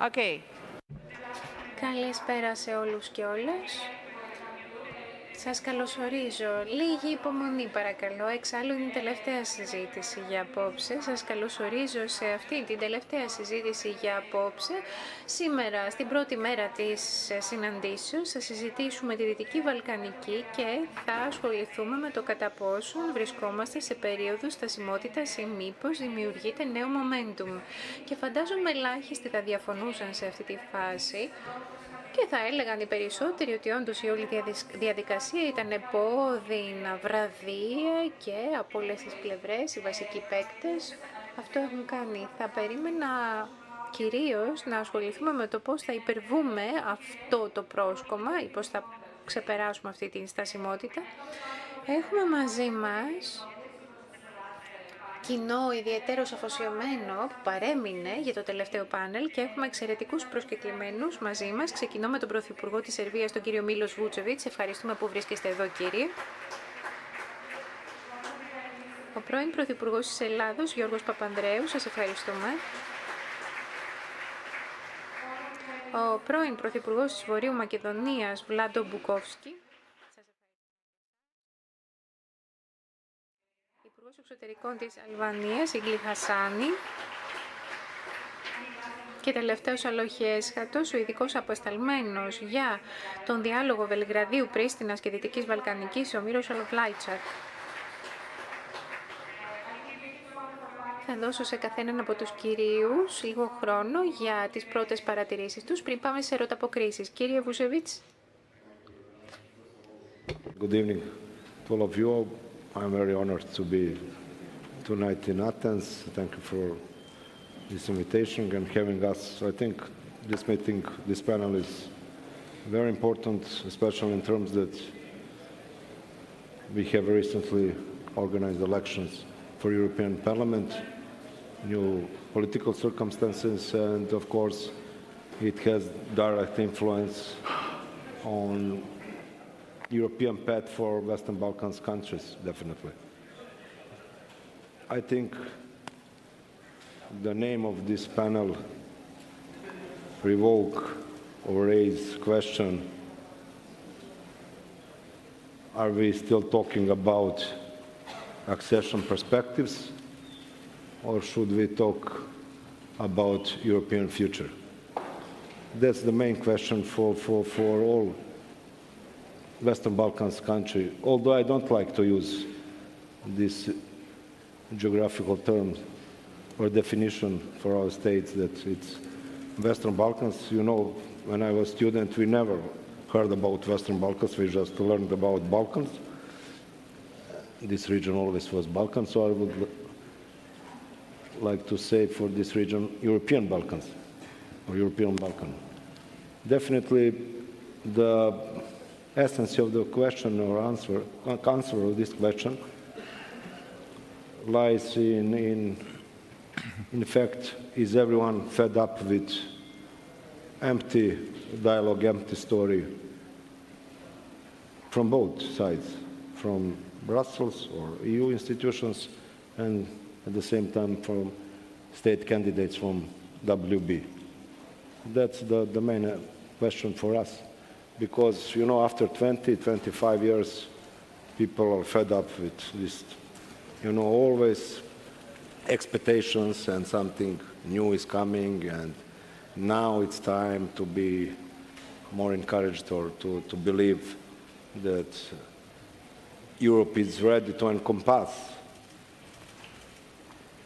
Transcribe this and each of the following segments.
Okay. Καλησπέρα σε όλους και όλες. Σας καλωσορίζω. Λίγη υπομονή παρακαλώ. Εξάλλου είναι η τελευταία συζήτηση για απόψε. Σας καλωσορίζω σε αυτή την τελευταία συζήτηση για απόψε. Σήμερα, στην πρώτη μέρα της συναντήσεως, θα συζητήσουμε τη Δυτική Βαλκανική και θα ασχοληθούμε με το κατά πόσον βρισκόμαστε σε περίοδο στασιμότητας ή μήπως δημιουργείται νέο momentum. Και φαντάζομαι ελάχιστοι θα διαφωνούσαν σε αυτή τη φάση. Και θα έλεγαν οι περισσότεροι ότι όντως η όλη διαδικασία ήταν επώδυνα, βραδία και από όλες τις πλευρές οι βασικοί παίκτες αυτό έχουν κάνει. Θα περίμενα κυρίως να ασχοληθούμε με το πώς θα υπερβούμε αυτό το πρόσκομα ή πώς θα ξεπεράσουμε αυτή την στασιμότητα. Έχουμε μαζί μας κοινό ιδιαίτερος αφοσιωμένο που παρέμεινε για το τελευταίο πάνελ και έχουμε εξαιρετικούς προσκεκλημένους μαζί μας. Ξεκινώ με τον Πρωθυπουργό της Σερβίας, τον κύριο Μίλος Βούτσεβιτς. Ευχαριστούμε που βρίσκεστε εδώ, κύριε. Ο πρώην Πρωθυπουργός της Ελλάδος, Γιώργος Παπανδρέου, σας ευχαριστούμε. Ο πρώην Πρωθυπουργός της Βορείου Μακεδονίας, Βλάντο Μπουκόφσκι. Υπουργός Εξωτερικών της Αλβανίας, Ιγκλή Χασάνη. Και τελευταίος αλλά όχι έσχατος, ο ειδικός αποσταλμένος για τον διάλογο Βελιγραδίου, Πρίστινας και Δυτικής Βαλκανικής, ο Μύρος Λάιτσακ. Θα δώσω σε καθέναν από τους κυρίους λίγο χρόνο για τις πρώτες παρατηρήσεις τους πριν πάμε σε ερωταποκρίσεις. Κύριε Βουτσεβίτς. Good evening to all of you. I'm very honored to be tonight in Athens. Thank you for this invitation and having us. I think this meeting, this panel is very important, especially in terms that we have recently organized elections for European Parliament, new political circumstances, and of course it has direct influence on European path for Western Balkans countries, definitely. I think the name of this panel revoke or raise question, are we still talking about accession perspectives or should we talk about European future? That's the main question for all Western Balkans country, although I don't like to use this geographical term or definition for our states that it's Western Balkans. You know, when I was a student, we never heard about Western Balkans, we just learned about Balkans. This region always was Balkans, so I would like to say for this region, European Balkans, or European Balkan. Definitely the essence of the question or answer of this question lies in fact, is everyone fed up with empty dialogue, empty story from both sides, from Brussels or EU institutions, and at the same time from state candidates from WB. That's the main question for us. Because, you know, after 20, 25 years, people are fed up with this, you know, always expectations and something new is coming, and now it's time to be more encouraged or to believe that Europe is ready to encompass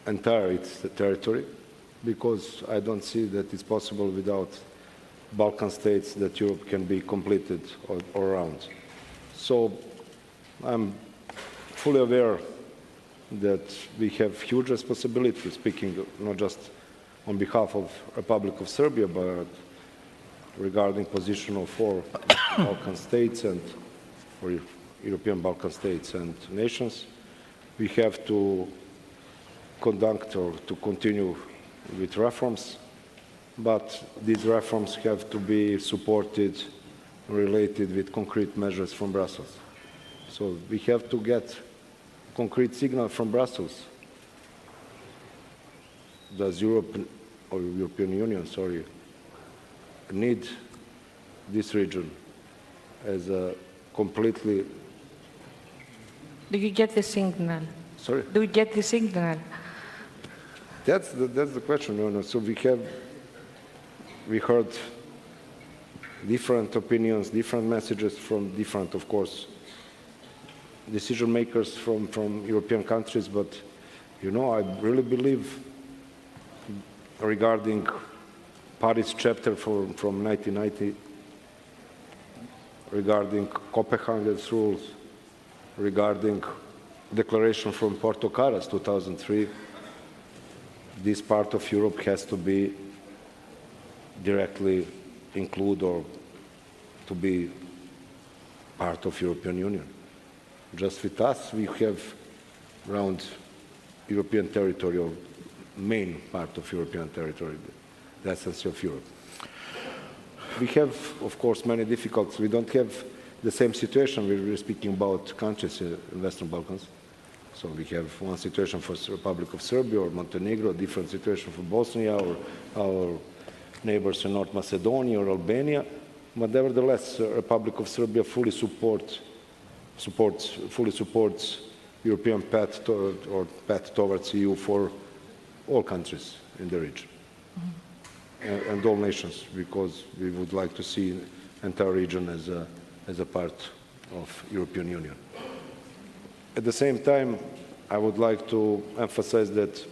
entire its territory, because I don't see that it's possible without Balkan states that Europe can be completed all around. So I'm fully aware that we have huge responsibility, speaking not just on behalf of Republic of Serbia, but regarding position of 4 Balkan states and or European Balkan states and nations. We have to conduct or to continue with reforms, but these reforms have to be supported, related with concrete measures from Brussels. So we have to get concrete signal from Brussels. Does Europe or European Union, need this region as a completely... Do you get the signal? Sorry? Do you get the signal? That's the question, you know. So we heard different opinions, different messages from different, of course, decision makers from European countries, but, you know, I really believe regarding Paris chapter from 1990, regarding Copenhagen's rules, regarding declaration from Porto Caras 2003, this part of Europe has to be directly included or to be part of European Union. Just with us, we have around European territory, or main part of European territory, the essence of Europe. We have, of course, many difficulties. We don't have the same situation when we're speaking about countries in Western Balkans. So we have one situation for the Republic of Serbia or Montenegro, a different situation for Bosnia or our neighbors in North Macedonia or Albania. But nevertheless, the Republic of Serbia fully supports European path towards EU for all countries in the region. Mm-hmm. and all nations, because we would like to see the entire region as a part of European Union. At the same time, I would like to emphasize that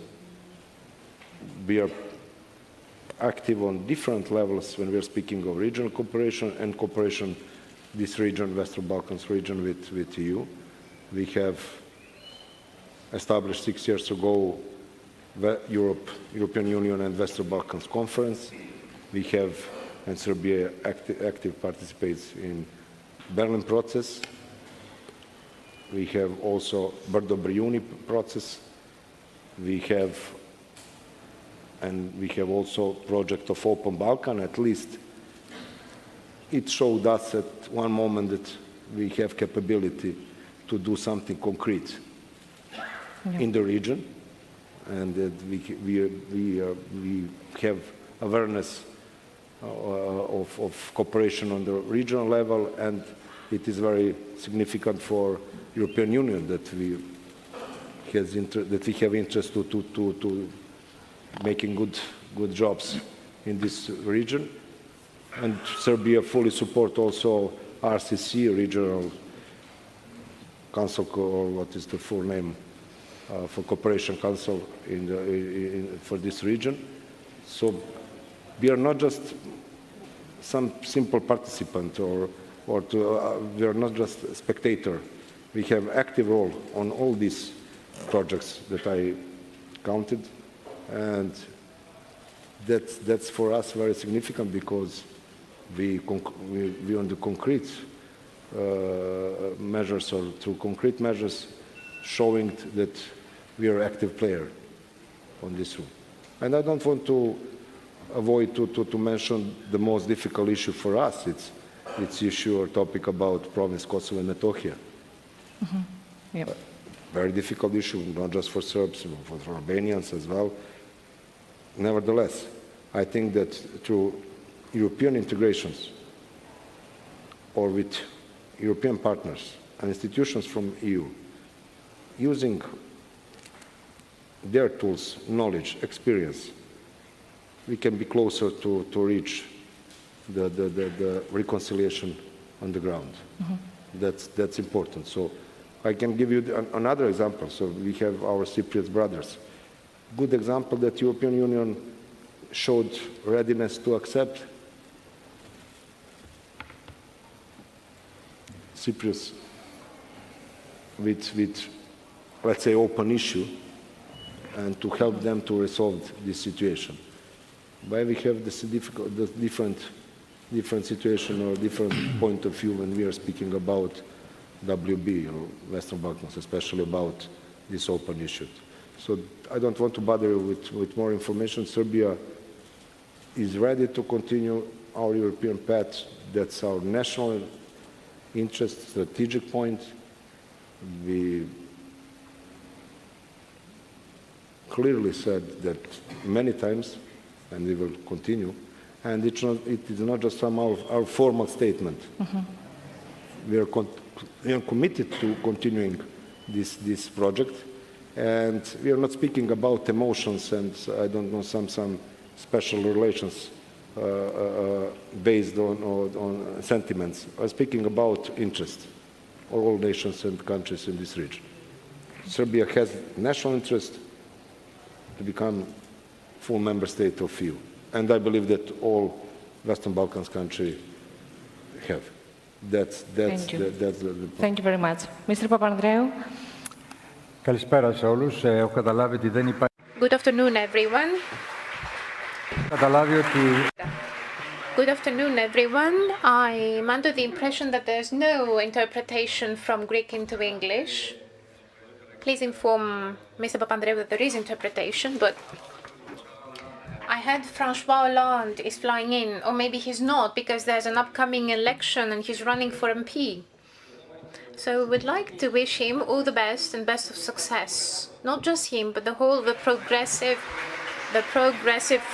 we are active on different levels when we are speaking of regional cooperation and cooperation, this region, Western Balkans region, with EU. We have established 6 years ago European Union and Western Balkans Conference. We have, and Serbia active participates in Berlin process. We have also Brdo Brijuni process. We have also project of Open Balkan. At least it showed us at one moment that we have capability to do something concrete in the region, and that we have awareness of cooperation on the regional level, and it is very significant for European Union that we have interest to making good jobs in this region. And Serbia fully support also RCC, Regional Council, or what is the full name for Cooperation Council for this region. So we are not just some simple participant, we are not just a spectator. We have active role on all these projects that I counted, and that's for us very significant, because we on the concrete measures, or through concrete measures, showing that we are an active player on this room. And I don't want to avoid to mention the most difficult issue for us. It's issue or topic about province Kosovo and Metohija. Mm-hmm. Yep. Very difficult issue, not just for Serbs, but for Albanians as well. Nevertheless, I think that through European integrations, or with European partners and institutions from EU, using their tools, knowledge, experience, we can be closer to reach the reconciliation on the ground. Mm-hmm. That's important. So I can give you another example. So we have our Cypriot brothers. Good example that European Union showed readiness to accept Cypriots with, let's say, open issue, and to help them to resolve this situation. Why we have this different situation or different point of view when we are speaking about WB or Western Balkans, especially about this open issue. So I don't want to bother you with more information. Serbia is ready to continue our European path. That's our national interest, strategic point. We clearly said that many times, and we will continue, And it is not just some of our formal statement. We are committed to continuing this project, and we are not speaking about emotions and I don't know some special relations based on sentiments. We are speaking about interest of all nations and countries in this region. Serbia has national interest to become full member state of EU, and I believe that all Western Balkans countries have. That's Thank you. the Thank you very much. Mr. Papandreou? Καλησπέρα σε όλους. Έχω καταλάβει ότι δεν υπάρχει... Good afternoon, everyone. Καταλάβει ότι... Good afternoon, everyone. I'm under the impression that there's no interpretation from Greek into English. Please inform Mr. Papandreou that there is interpretation, but I heard François Hollande is flying in, or maybe he's not, because there's an upcoming election and he's running for MP. So we would like to wish him all the best and best of success. Not just him, but the whole of the progressive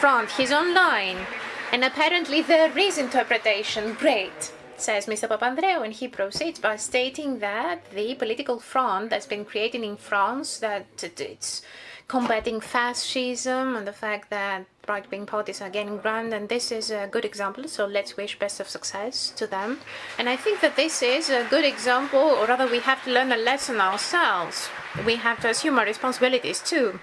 front. He's online. And apparently there is interpretation. Great, says Mr. Papandreou, and he proceeds by stating that the political front that's been created in France, that it's combating fascism and the fact that right-wing parties are gaining ground, and this is a good example, so let's wish best of success to them. And I think that this is a good example, or rather we have to learn a lesson ourselves. We have to assume our responsibilities too.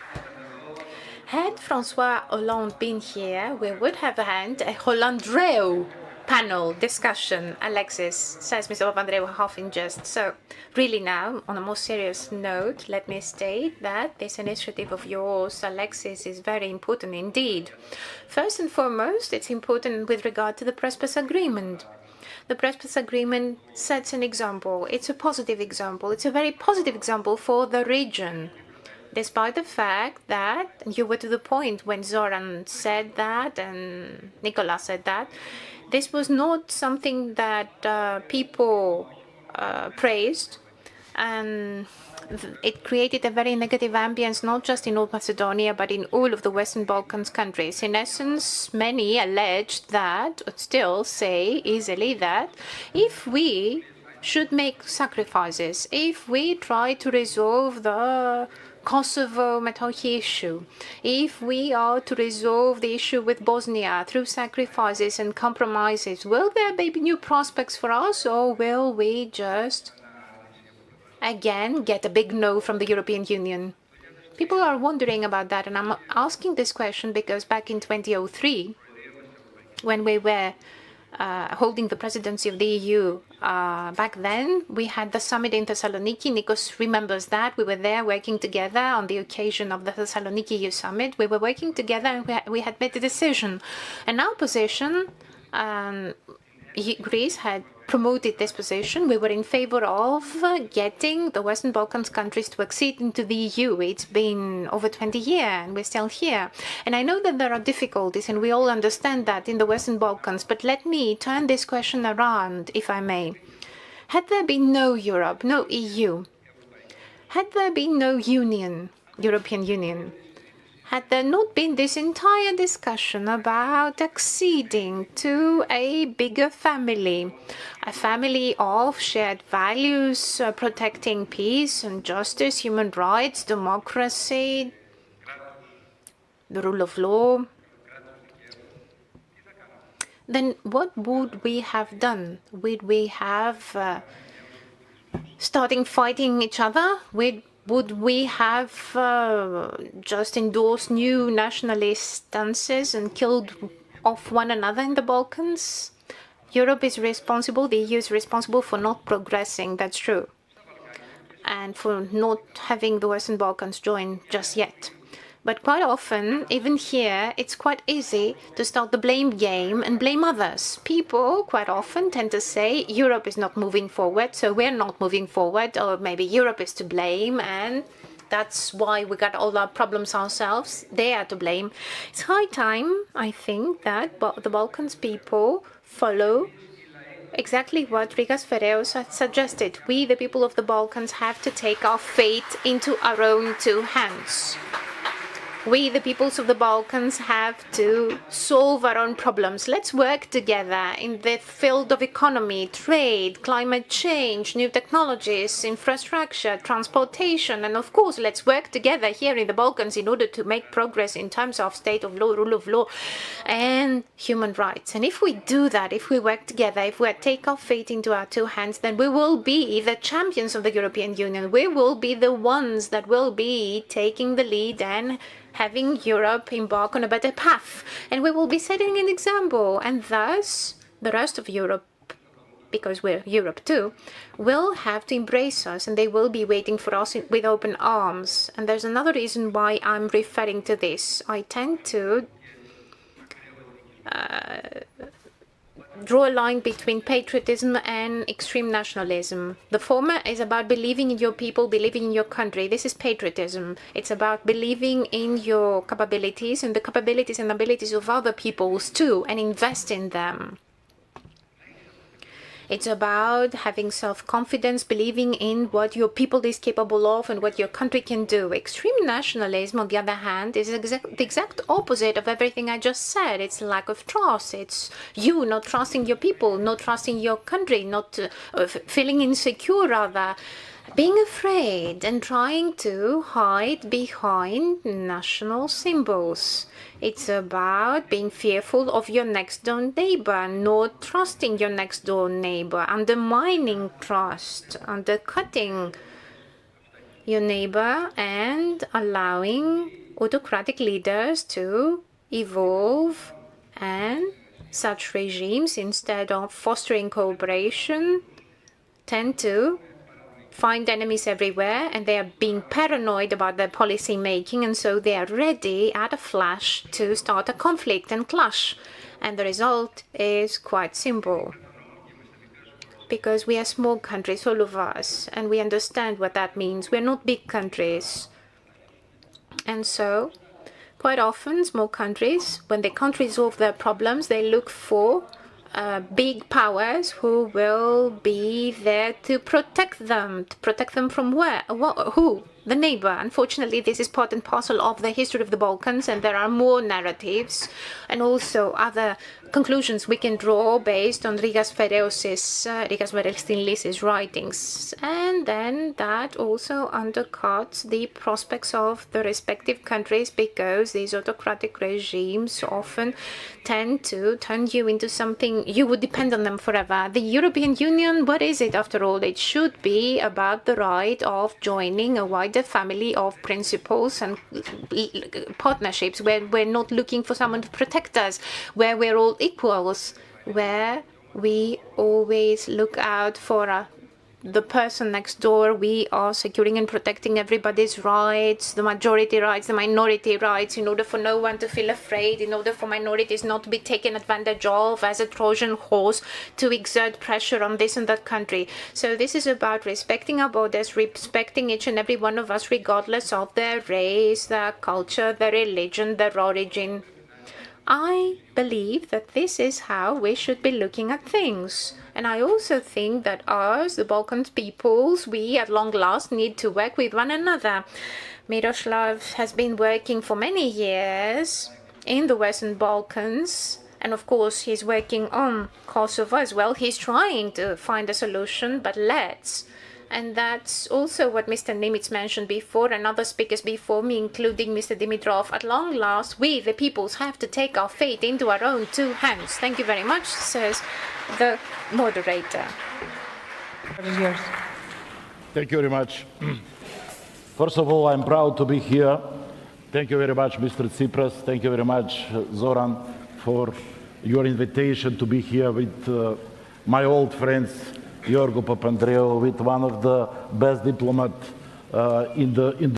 Had François Hollande been here, we would have had a Hollandreu panel discussion, Alexis, says Mr. Papandreou, half in jest. So really now, on a more serious note, let me state that this initiative of yours, Alexis, is very important indeed. First and foremost, it's important with regard to the Prespers Agreement. The Prespers Agreement sets an example. It's a positive example. It's a very positive example for the region. Despite the fact that, and you were to the point when Zoran said that and Nicola said that, this was not something that people praised, and it created a very negative ambience, not just in North Macedonia, but in all of the Western Balkans countries. In essence, many alleged that, or still say easily that, if we should make sacrifices, if we try to resolve the Kosovo issue, if we are to resolve the issue with Bosnia through sacrifices and compromises, will there be new prospects for us, or will we just again get a big no from the European Union? People are wondering about that, and I'm asking this question because back in 2003, when we were holding the presidency of the EU, back then we had the summit in Thessaloniki. Nikos remembers that. We were there working together on the occasion of the Thessaloniki EU summit. We were working together and we had made a decision. And our position, Greece had promoted this position. We were in favor of getting the Western Balkans countries to accede into the EU. It's been over 20 years and we're still here. And I know that there are difficulties and we all understand that in the Western Balkans, but let me turn this question around, if I may. Had there been no Europe, no EU, had there been no Union, European Union, had there not been this entire discussion about acceding to a bigger family, a family of shared values, protecting peace and justice, human rights, democracy, the rule of law, then what would we have done? Would we have starting fighting each other? Would we have just endorsed new nationalist stances and killed off one another in the Balkans? Europe is responsible, the EU is responsible for not progressing, that's true, and for not having the Western Balkans join just yet. But quite often, even here, it's quite easy to start the blame game and blame others. People quite often tend to say Europe is not moving forward, so we're not moving forward, or maybe Europe is to blame, and that's why we got all our problems ourselves. They are to blame. It's high time, I think, that the Balkans people follow exactly what Rigas Ferreos had suggested. We, the people of the Balkans, have to take our fate into our own two hands. We, the peoples of the Balkans, have to solve our own problems. Let's work together in the field of economy, trade, climate change, new technologies, infrastructure, transportation, and of course, let's work together here in the Balkans in order to make progress in terms of state of law, rule of law, and human rights. And if we do that, if we work together, if we take our fate into our two hands, then we will be the champions of the European Union. We will be the ones that will be taking the lead and having Europe embark on a better path. And we will be setting an example. And thus, the rest of Europe, because we're Europe too, will have to embrace us, and they will be waiting for us with open arms. And there's another reason why I'm referring to this. I tend to draw a line between patriotism and extreme nationalism. The former is about believing in your people, believing in your country. This is patriotism. It's about believing in your capabilities and the capabilities and abilities of other peoples too, and invest in them. It's about having self-confidence, believing in what your people is capable of and what your country can do. Extreme nationalism, on the other hand, is the exact opposite of everything I just said. It's lack of trust. It's you not trusting your people, not trusting your country, not feeling insecure, rather. Being afraid and trying to hide behind national symbols. It's about being fearful of your next door neighbor, not trusting your next door neighbor, undermining trust, undercutting your neighbor, and allowing autocratic leaders to evolve. And such regimes, instead of fostering cooperation, tend to find enemies everywhere, and they are being paranoid about their policy making, and so they are ready at a flash to start a conflict and clash. And the result is quite simple. Because we are small countries, all of us, and we understand what that means. We're not big countries. And so, quite often, small countries, when they can't resolve their problems, they look for big powers who will be there to protect them. To protect them from where? Who? The neighbor. Unfortunately, this is part and parcel of the history of the Balkans, and there are more narratives and also other conclusions we can draw based on Rigas Verelstinis's writings. And then that also undercuts the prospects of the respective countries, because these autocratic regimes often tend to turn you into something you would depend on them forever. The European Union, what is it after all? It should be about the right of joining a wider family of principles and partnerships where we're not looking for someone to protect us, where we're all equals, where we always look out for the person next door. We are securing and protecting everybody's rights, the majority rights, the minority rights, in order for no one to feel afraid, in order for minorities not to be taken advantage of as a Trojan horse to exert pressure on this and that country. So this is about respecting our borders, respecting each and every one of us, regardless of their race, their culture, their religion, their origin. I believe that this is how we should be looking at things. And I also think that us, the Balkan peoples, we at long last need to work with one another. Miroslav has been working for many years in the Western Balkans. And of course, he's working on Kosovo as well. He's trying to find a solution, but let's. And that's also what Mr. Nimitz mentioned before, and other speakers before me, including Mr. Dimitrov. At long last, we, the peoples, have to take our fate into our own two hands. Thank you very much, says the moderator. Yours. Thank you very much. First of all, I'm proud to be here. Thank you very much, Mr. Tsipras. Thank you very much, Zoran, for your invitation to be here with my old friends, Yorgo Papandreou, with one of the best diplomats in the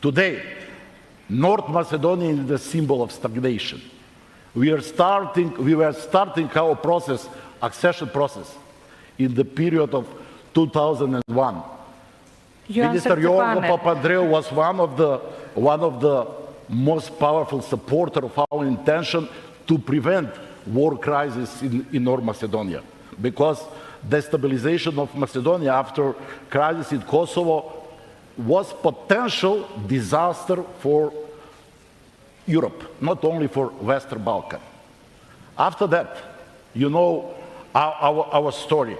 Today, North Macedonia is the symbol of stagnation. We were starting our process, accession process, in the period of 2001. You Minister answered the Jorgo panel. Papandreou was one of the most powerful supporters of our intention to prevent war crisis in North Macedonia, because destabilization of Macedonia after crisis in Kosovo was potential disaster for Europe, not only for Western Balkan. After that, you know our story.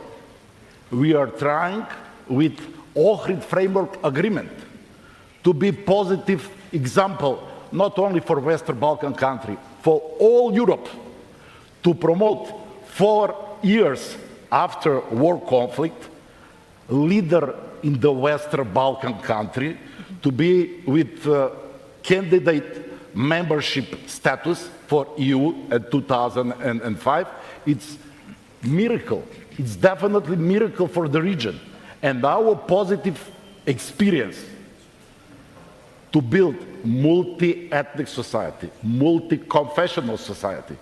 We are trying with Ohrid Framework Agreement to be positive example, not only for Western Balkan country, for all Europe, to promote 4 years after war conflict, leader in the Western Balkan country, to be with candidate membership status for EU at 2005. It's miracle. It's definitely miracle for the region. And our positive experience to build multi-ethnic society, multi-confessional society,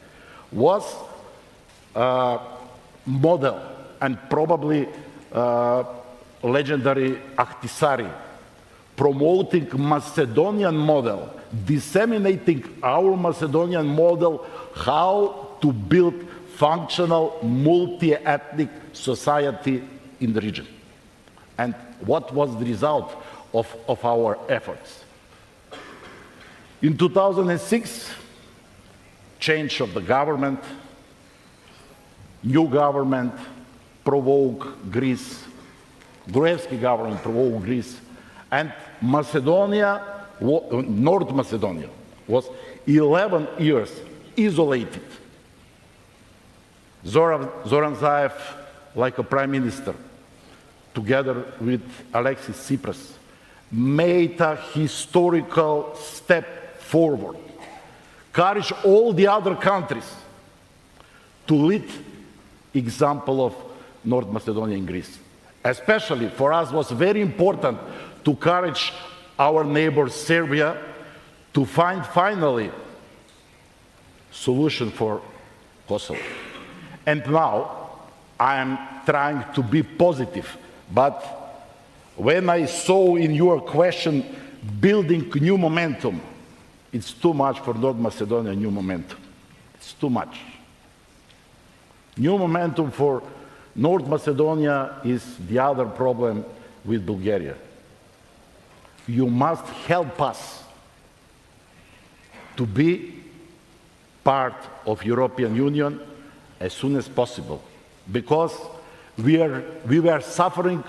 was a model, and probably legendary Ahtisaari, promoting Macedonian model, disseminating our Macedonian model, how to build functional multi-ethnic society in the region. And what was the result of our efforts? In 2006, change of the government, new government provoked Greece, Gruevski government provoked Greece, and Macedonia, North Macedonia, was 11 years isolated. Zoran Zaev, like a prime minister, together with Alexis Tsipras, made a historical step forward, encouraged all the other countries to lead example of North Macedonia and Greece. Especially for us was very important to encourage our neighbor Serbia to find finally solution for Kosovo. And now I am trying to be positive, but when I saw in your question building new momentum, it's too much for North Macedonia, new momentum. It's too much. New momentum for North Macedonia is the other problem with Bulgaria. You must help us to be part of European Union as soon as possible, because we were suffering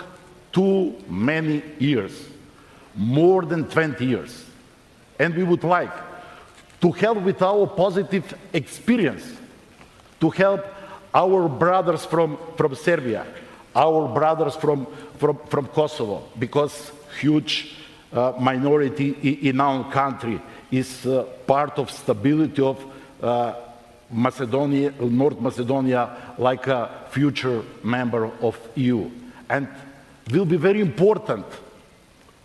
too many years, more than 20 years. And we would like to help with our positive experience, to help our brothers from Serbia, our brothers from Kosovo, because huge minority in our country is part of stability of Macedonia, North Macedonia, like a future member of EU. And will be very important,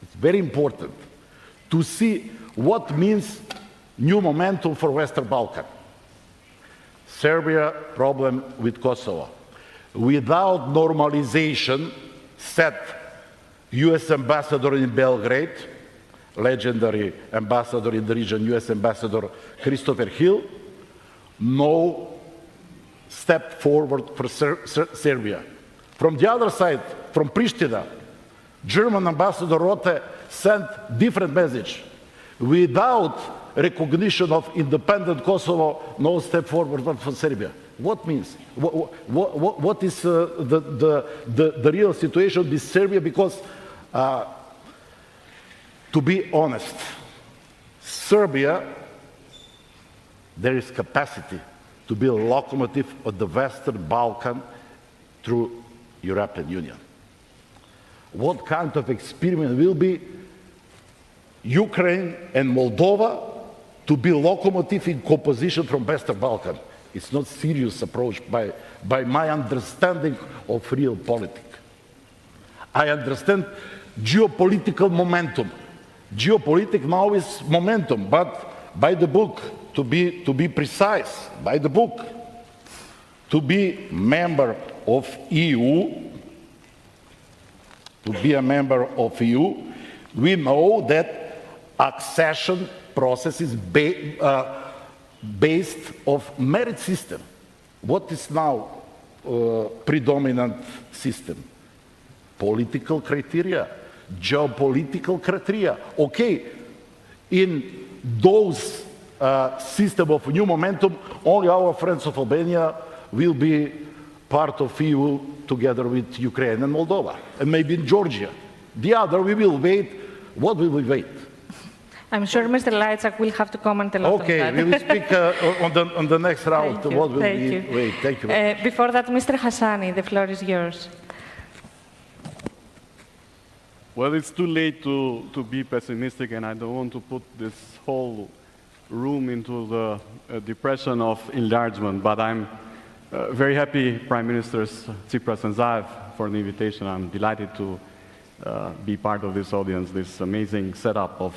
it's very important to see what means new momentum for Western Balkan. Serbia problem with Kosovo. Without normalization, said US ambassador in Belgrade, legendary ambassador in the region, US ambassador Christopher Hill, no step forward for Serbia. From the other side, from Pristina, German ambassador Rote sent different message. Without recognition of independent Kosovo, no step forward for Serbia. What means? What is the real situation with Serbia? Because, to be honest, Serbia, there is capacity to be a locomotive of the Western Balkan through European Union. What kind of experiment will be Ukraine and Moldova to be locomotive in composition from Western Balkan? It's not serious approach by my understanding of real politics. I understand geopolitical momentum, Geopolitics now is momentum, but by the book, to be precise, by the book, to be member of EU, we know that accession process is based of merit system. What is now predominant system? Political criteria, geopolitical criteria. Okay, in those system of new momentum, only our friends of Albania will be part of EU together with Ukraine and Moldova, and maybe in Georgia. The other, we will wait. What will we wait? I'm sure Mr. Lajčak will have to comment a lot on Okay, that. we will speak on the next round. Thank you. What will Thank we you. wait? Thank you. Before that, Mr. Hassani, the floor is yours. Well, it's too late to be pessimistic, and I don't want to put this whole room into the depression of enlargement, but I'm very happy, Prime Ministers Tsipras and Zaev, for the invitation. I'm delighted to be part of this audience, this amazing setup of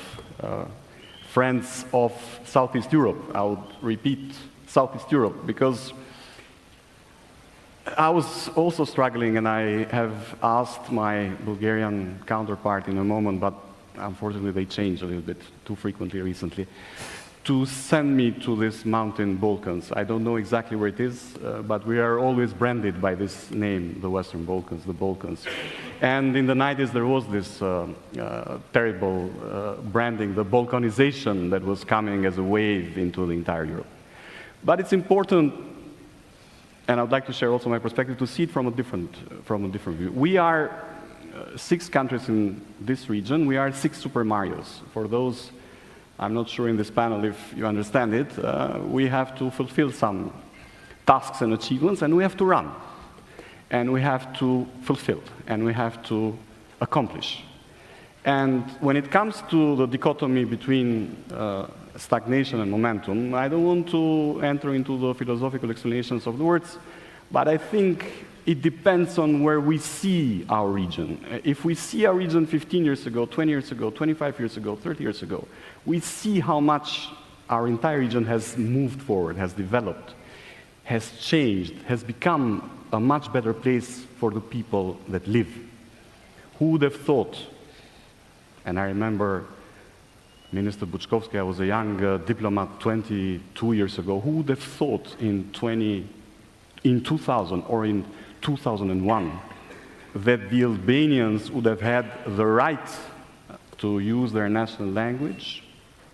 friends of Southeast Europe. I would repeat Southeast Europe, because I was also struggling, and I have asked my Bulgarian counterpart in a moment, but unfortunately they changed a little bit too frequently recently, to send me to this mountain Balkans. I don't know exactly where it is, but we are always branded by this name, the Western Balkans, the Balkans. And in the 90s there was this terrible branding, the Balkanization that was coming as a wave into the entire Europe. But it's important, and I'd like to share also my perspective, to see it from a different view. We are 6 countries in this region. We are 6 Super Marios. For those, I'm not sure in this panel if you understand it, we have to fulfill some tasks and achievements, and we have to run. And we have to fulfill, and we have to accomplish. And when it comes to the dichotomy between stagnation and momentum, I don't want to enter into the philosophical explanations of the words, but I think it depends on where we see our region. If we see our region 15 years ago, 20 years ago, 25 years ago, 30 years ago, we see how much our entire region has moved forward, has developed, has changed, has become a much better place for the people that live. Who would have thought? And I remember Minister Buczkowski, I was a young diplomat 22 years ago. Who would have thought in 2000 or in 2001 that the Albanians would have had the right to use their national language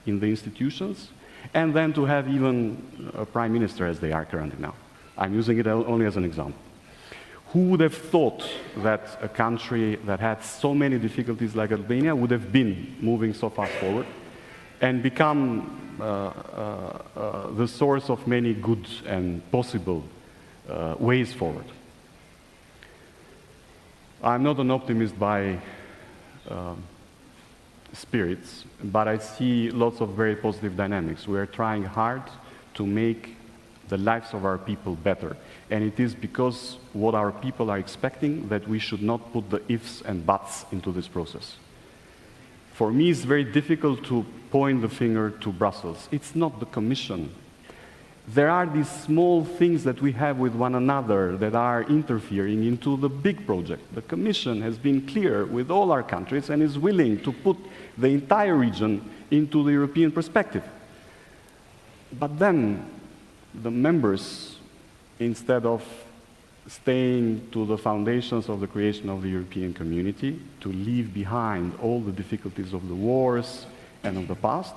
in the institutions, and then to have even a prime minister as they are currently now? I'm using it only as an example. Who would have thought that a country that had so many difficulties like Albania would have been moving so fast forward and become the source of many good and possible ways forward? I'm not an optimist by spirits, but I see lots of very positive dynamics. We are trying hard to make the lives of our people better. And it is because what our people are expecting that we should not put the ifs and buts into this process. For me, it's very difficult to point the finger to Brussels. It's not the Commission. There are these small things that we have with one another that are interfering into the big project. The Commission has been clear with all our countries and is willing to put the entire region into the European perspective. But then the members, instead of staying to the foundations of the creation of the European community, to leave behind all the difficulties of the wars and of the past,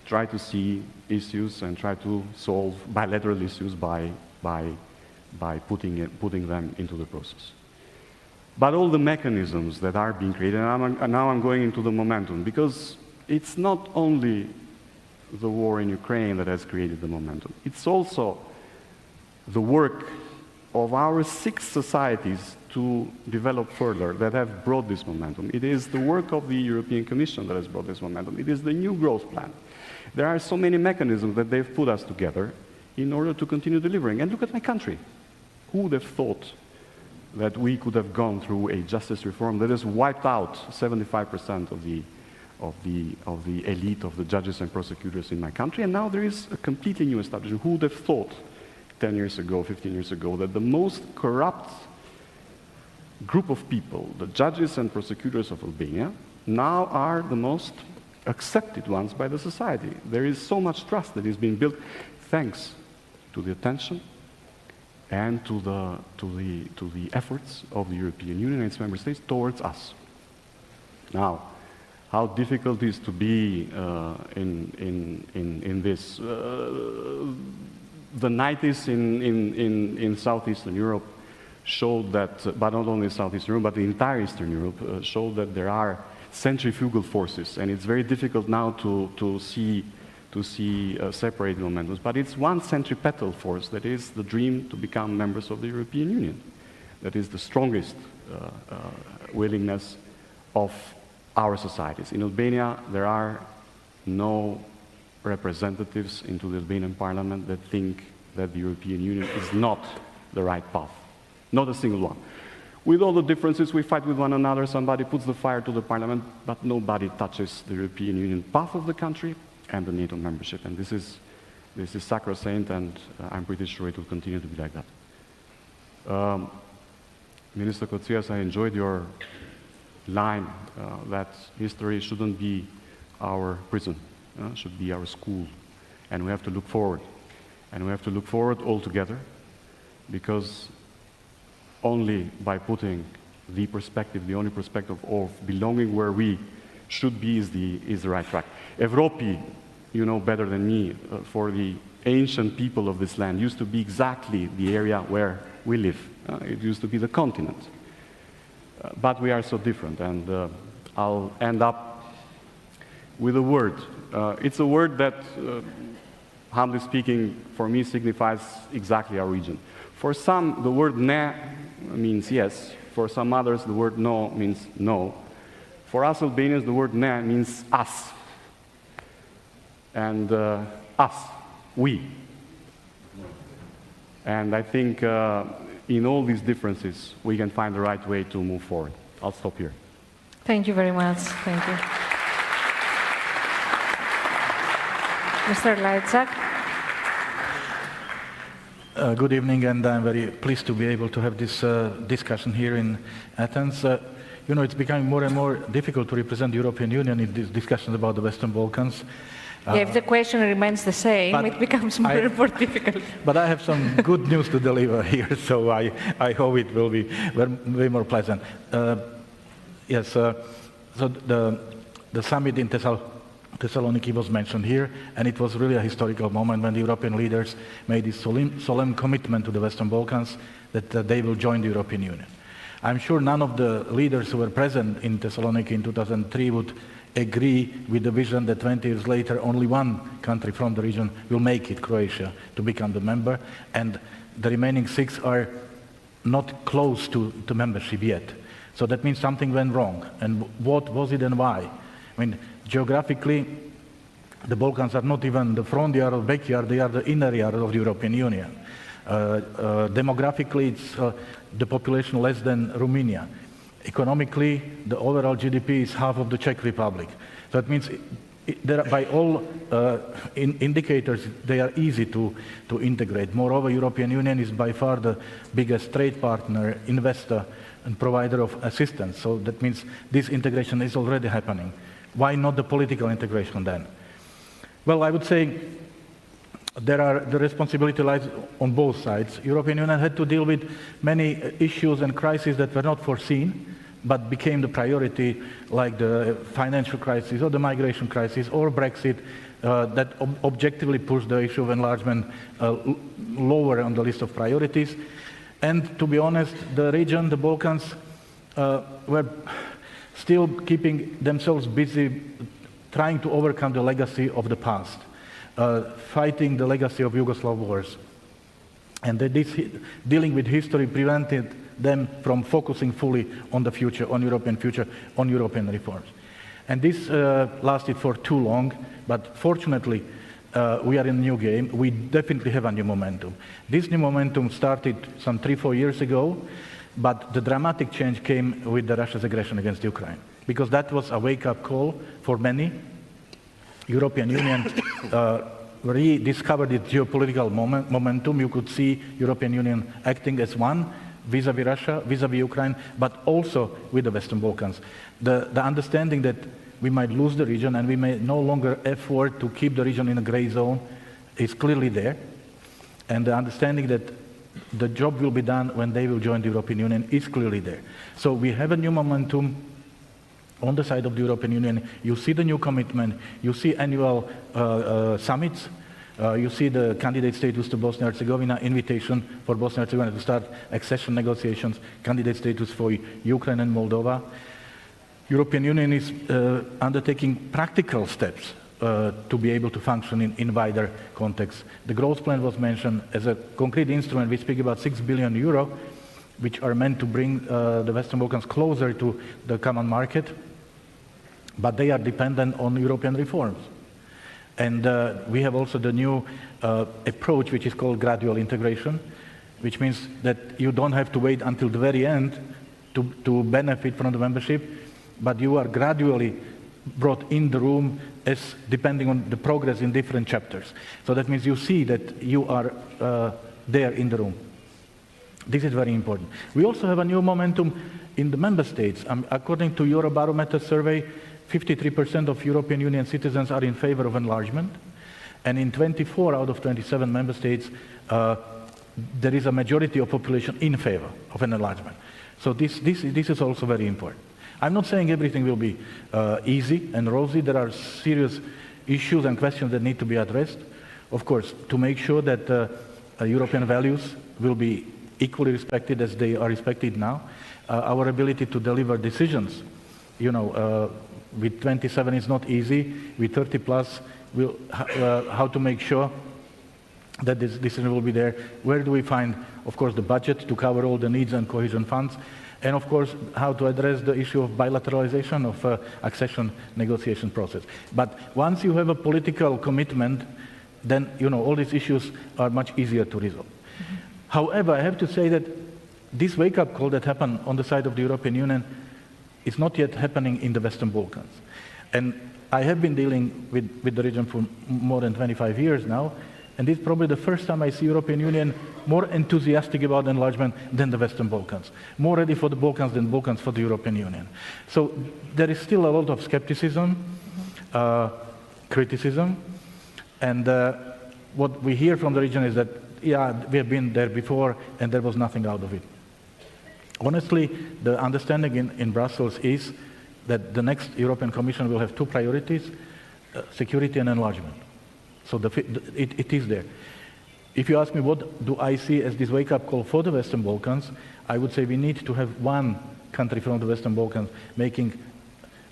try to see issues and try to solve bilateral issues by putting them into the process. But all the mechanisms that are being created, and now I'm going into the momentum, because it's not only the war in Ukraine that has created the momentum. It's also the work of our 6 societies to develop further that have brought this momentum. It is the work of the European Commission that has brought this momentum. It is the new growth plan. There are so many mechanisms that they've put us together in order to continue delivering. And look at my country. Who would have thought that we could have gone through a justice reform that has wiped out 75% the elite of the judges and prosecutors in my country. And now there is a completely new establishment. Who would have thought 10 years ago, 15 years ago, that the most corrupt group of people, the judges and prosecutors of Albania, now are the most accepted ones by the society. There is so much trust that is being built thanks to the attention and to the efforts of the European Union and its member states towards us. Now, how difficult it is to be in this. The 90s in Southeastern Europe showed that, but not only Southeastern Europe, but the entire Eastern Europe showed that there are centrifugal forces, and it's very difficult now to see separate momentums. But it's one centripetal force that is the dream to become members of the European Union. That is the strongest willingness of our societies. In Albania, there are no representatives into the Albanian parliament that think that the European Union is not the right path. Not a single one. With all the differences, we fight with one another, somebody puts the fire to the parliament, but nobody touches the European Union path of the country and the NATO membership. And this is sacrosanct, and I'm pretty sure it will continue to be like that. Minister Kocias, I enjoyed your line that history shouldn't be our prison, should be our school. And we have to look forward. And we have to look forward all together, because only by putting the perspective, the only perspective of belonging where we should be is the right track. Evropi, you know better than me, for the ancient people of this land, used to be exactly the area where we live. It used to be the continent. But we are so different, and I'll end up with a word. It's a word that, humbly speaking, for me signifies exactly our region. For some, the word ne means yes. For some others, the word no means no. For us Albanians, the word ne means us. And us, we. And I think in all these differences, we can find the right way to move forward. I'll stop here. Thank you very much. Thank you. Mr. Lajčak. Good evening, and I'm very pleased to be able to have this discussion here in Athens. You know, it's becoming more and more difficult to represent the European Union in these discussions about the Western Balkans. If the question remains the same, it becomes more and more difficult. But I have some good news to deliver here, so I hope it will be way more pleasant. Yes, so the summit in Thessaloniki was mentioned here, and it was really a historical moment when the European leaders made this solemn commitment to the Western Balkans that they will join the European Union. I'm sure none of the leaders who were present in Thessaloniki in 2003 would agree with the vision that 20 years later only one country from the region will make it, Croatia, to become the member, and the remaining 6 are not close to membership yet. So that means something went wrong. And what was it and why? I mean, geographically, the Balkans are not even the front yard or backyard, they are the inner yard of the European Union. Demographically, it's the population less than Romania. Economically, the overall GDP is half of the Czech Republic. So that means by all indicators, they are easy to integrate. Moreover, European Union is by far the biggest trade partner, investor, and provider of assistance. So that means this integration is already happening. Why not the political integration then? Well, I would say the responsibility lies on both sides. European Union had to deal with many issues and crises that were not foreseen, but became the priority, like the financial crisis or the migration crisis or Brexit, that objectively pushed the issue of enlargement lower on the list of priorities. And to be honest, the region, the Balkans, were still keeping themselves busy trying to overcome the legacy of the past, fighting the legacy of Yugoslav wars. And this dealing with history prevented them from focusing fully on the future, on European future, on European reforms. And this lasted for too long, but fortunately, we are in a new game. We definitely have a new momentum. This new momentum started some 3-4 years ago, But the dramatic change came with the Russia's aggression against Ukraine, because that was a wake-up call for many. European Union rediscovered its geopolitical momentum. You could see European Union acting as one vis-à-vis Russia, vis-à-vis Ukraine, but also with the Western Balkans. The understanding that we might lose the region and we may no longer afford to keep the region in a gray zone is clearly there. And the understanding that the job will be done when they will join the European Union is clearly there. So we have a new momentum on the side of the European Union. You see the new commitment, you see annual summits, you see the candidate status to Bosnia and Herzegovina, invitation for Bosnia and Herzegovina to start accession negotiations, candidate status for Ukraine and Moldova. European Union is undertaking practical steps to be able to function in wider context. The growth plan was mentioned as a concrete instrument. We speak about 6 billion euro, which are meant to bring the Western Balkans closer to the common market, but they are dependent on European reforms. And we have also the new approach, which is called gradual integration, which means that you don't have to wait until the very end to benefit from the membership, but you are gradually brought in the room as depending on the progress in different chapters. So that means you see that you are there in the room. This is very important. We also have a new momentum in the member states. According to Eurobarometer survey, 53% of European Union citizens are in favor of enlargement. And in 24 out of 27 member states, there is a majority of population in favor of an enlargement. So this is also very important. I'm not saying everything will be easy and rosy. There are serious issues and questions that need to be addressed. Of course, to make sure that European values will be equally respected as they are respected now. Our ability to deliver decisions, with 27 is not easy. With 30 plus, how to make sure that this decision will be there. Where do we find, of course, the budget to cover all the needs and cohesion funds? And of course, how to address the issue of bilateralization of accession negotiation process. But once you have a political commitment, then all these issues are much easier to resolve. Mm-hmm. However, I have to say that this wake-up call that happened on the side of the European Union is not yet happening in the Western Balkans. And I have been dealing with the region for more than 25 years now, and this is probably the first time I see European Union more enthusiastic about enlargement than the Western Balkans. More ready for the Balkans than Balkans for the European Union. So there is still a lot of skepticism, criticism, and what we hear from the region is that, yeah, we have been there before and there was nothing out of it. Honestly, the understanding in Brussels is that the next European Commission will have two priorities, security and enlargement. So it is there. If you ask me what do I see as this wake-up call for the Western Balkans, I would say we need to have one country from the Western Balkans making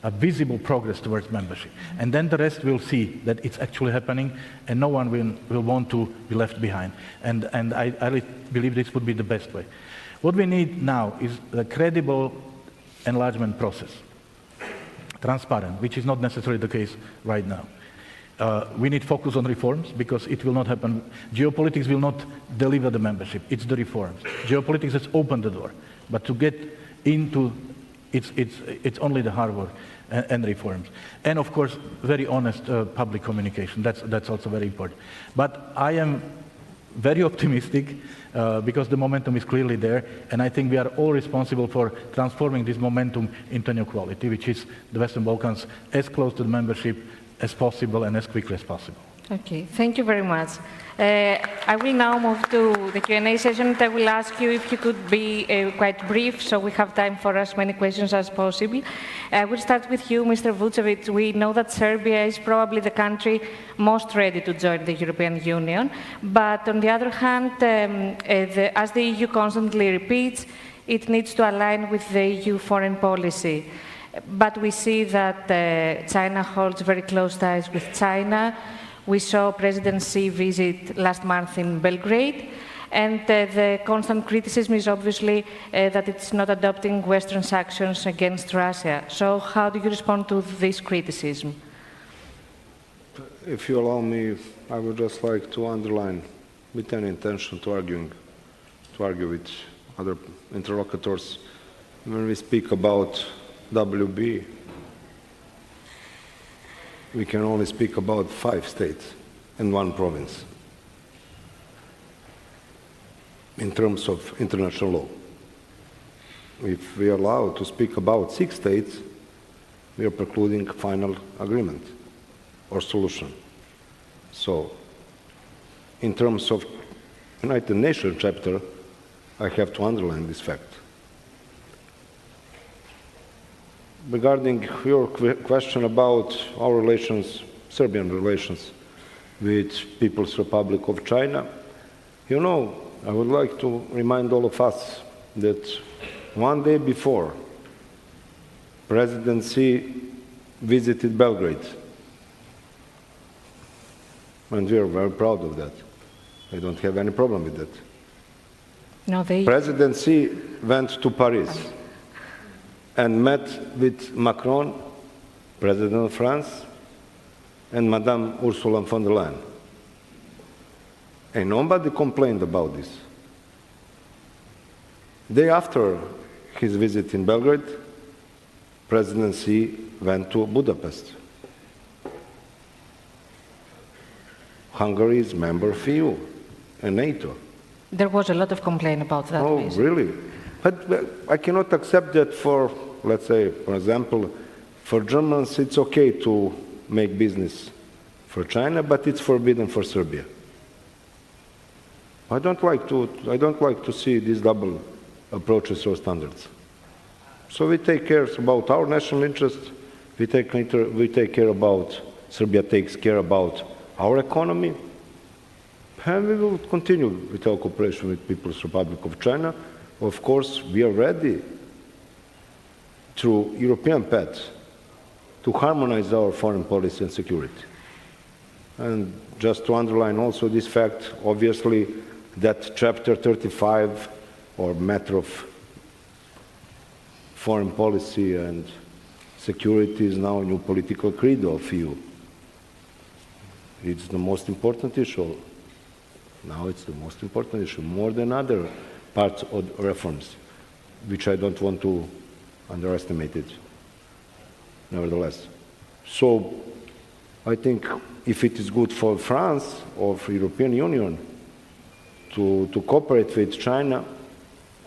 a visible progress towards membership. And then the rest will see that it's actually happening and no one will want to be left behind. And I believe this would be the best way. What we need now is a credible enlargement process, transparent, which is not necessarily the case right now. We need focus on reforms because it will not happen. Geopolitics will not deliver the membership. It's the reforms. Geopolitics has opened the door, but to get into it's only the hard work and reforms. And of course, very honest public communication. That's also very important. But I am very optimistic because the momentum is clearly there, and I think we are all responsible for transforming this momentum into new quality, which is the Western Balkans as close to the membership as possible and as quickly as possible. Okay, thank you very much. I will now move to the Q&A session, and I will ask you if you could be quite brief so we have time for as many questions as possible. I will start with you, Mr. Vučević. We know that Serbia is probably the country most ready to join the European Union, but on the other hand, as the EU constantly repeats, it needs to align with the EU foreign policy. But we see that China holds very close ties with China. We saw President Xi visit last month in Belgrade, and the constant criticism is obviously that it's not adopting Western sanctions against Russia. So how do you respond to this criticism? If you allow me, I would just like to underline, with any intention to argue with other interlocutors, when we speak about WB, we can only speak about 5 states and 1 province in terms of international law. If we are allowed to speak about 6 states, we are precluding final agreement or solution. So, in terms of United Nations chapter, I have to underline this fact. Regarding your question about our relations, Serbian relations with People's Republic of China, you know, I would like to remind all of us that one day before, President Xi visited Belgrade. And we are very proud of that. I don't have any problem with that. No, President Xi went to Paris and met with Macron, President of France, and Madame Ursula von der Leyen. And nobody complained about this. Day after his visit in Belgrade, President Xi went to Budapest. Hungary is member of EU and NATO. There was a lot of complaint about that. Oh, please. really? But I cannot accept that for, let's say, for example, for Germans it's okay to make business for China, but it's forbidden for Serbia. I don't like to see these double approaches or standards. So we take care about our national interests, we take care about, Serbia takes care about our economy, and we will continue with our cooperation with People's Republic of China. Of course, we are ready through European path to harmonize our foreign policy and security. And just to underline also this fact, obviously, that Chapter 35, or matter of foreign policy and security, is now a new political credo of EU. It's the most important issue. Now it's the most important issue, more than other parts of reforms, which I don't want to underestimate it, nevertheless. So I think if it is good for France or for European Union to cooperate with China,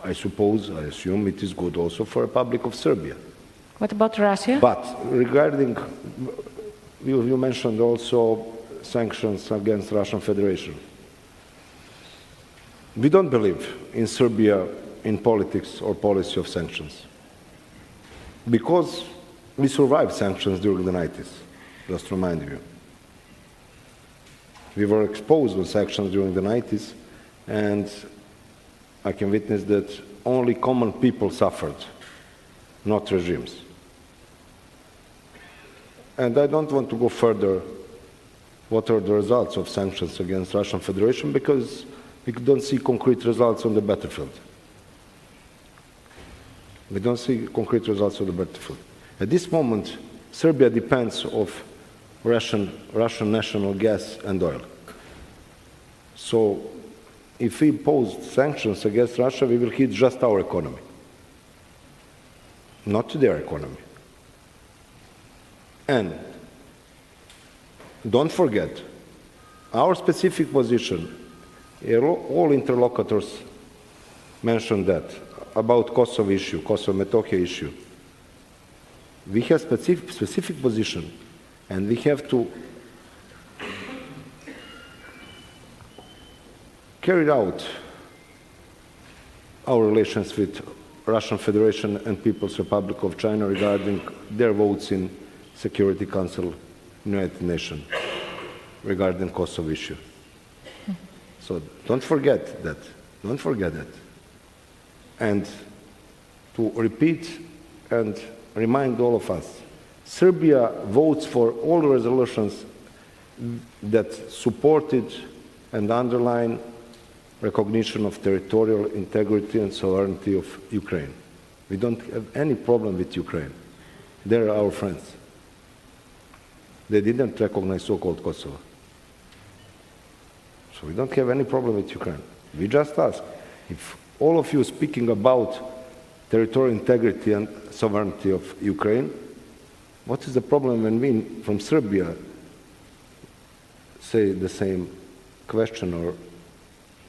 I assume it is good also for the Republic of Serbia. What about Russia? But regarding, you mentioned also sanctions against Russian Federation. We don't believe in Serbia in politics or policy of sanctions, because we survived sanctions during the 90s, just to remind you. We were exposed to sanctions during the 90s, and I can witness that only common people suffered, not regimes. And I don't want to go further what are the results of sanctions against Russian Federation, because we don't see concrete results on the battlefield. We don't see concrete results on the battlefield. At this moment, Serbia depends on Russian national gas and oil. So if we impose sanctions against Russia, we will hit just our economy, not their economy. And don't forget, our specific position, all interlocutors mentioned that, about Kosovo issue, Kosovo Metohija issue. We have specific position, and we have to carry out our relations with Russian Federation and People's Republic of China regarding their votes in Security Council, United Nations, regarding Kosovo issue. So don't forget that. Don't forget that. And to repeat and remind all of us, Serbia votes for all resolutions that supported and underline recognition of territorial integrity and sovereignty of Ukraine. We don't have any problem with Ukraine. They're our friends. They didn't recognize so-called Kosovo. So we don't have any problem with Ukraine. We just ask if all of you speaking about territorial integrity and sovereignty of Ukraine. What is the problem when we from Serbia say the same question or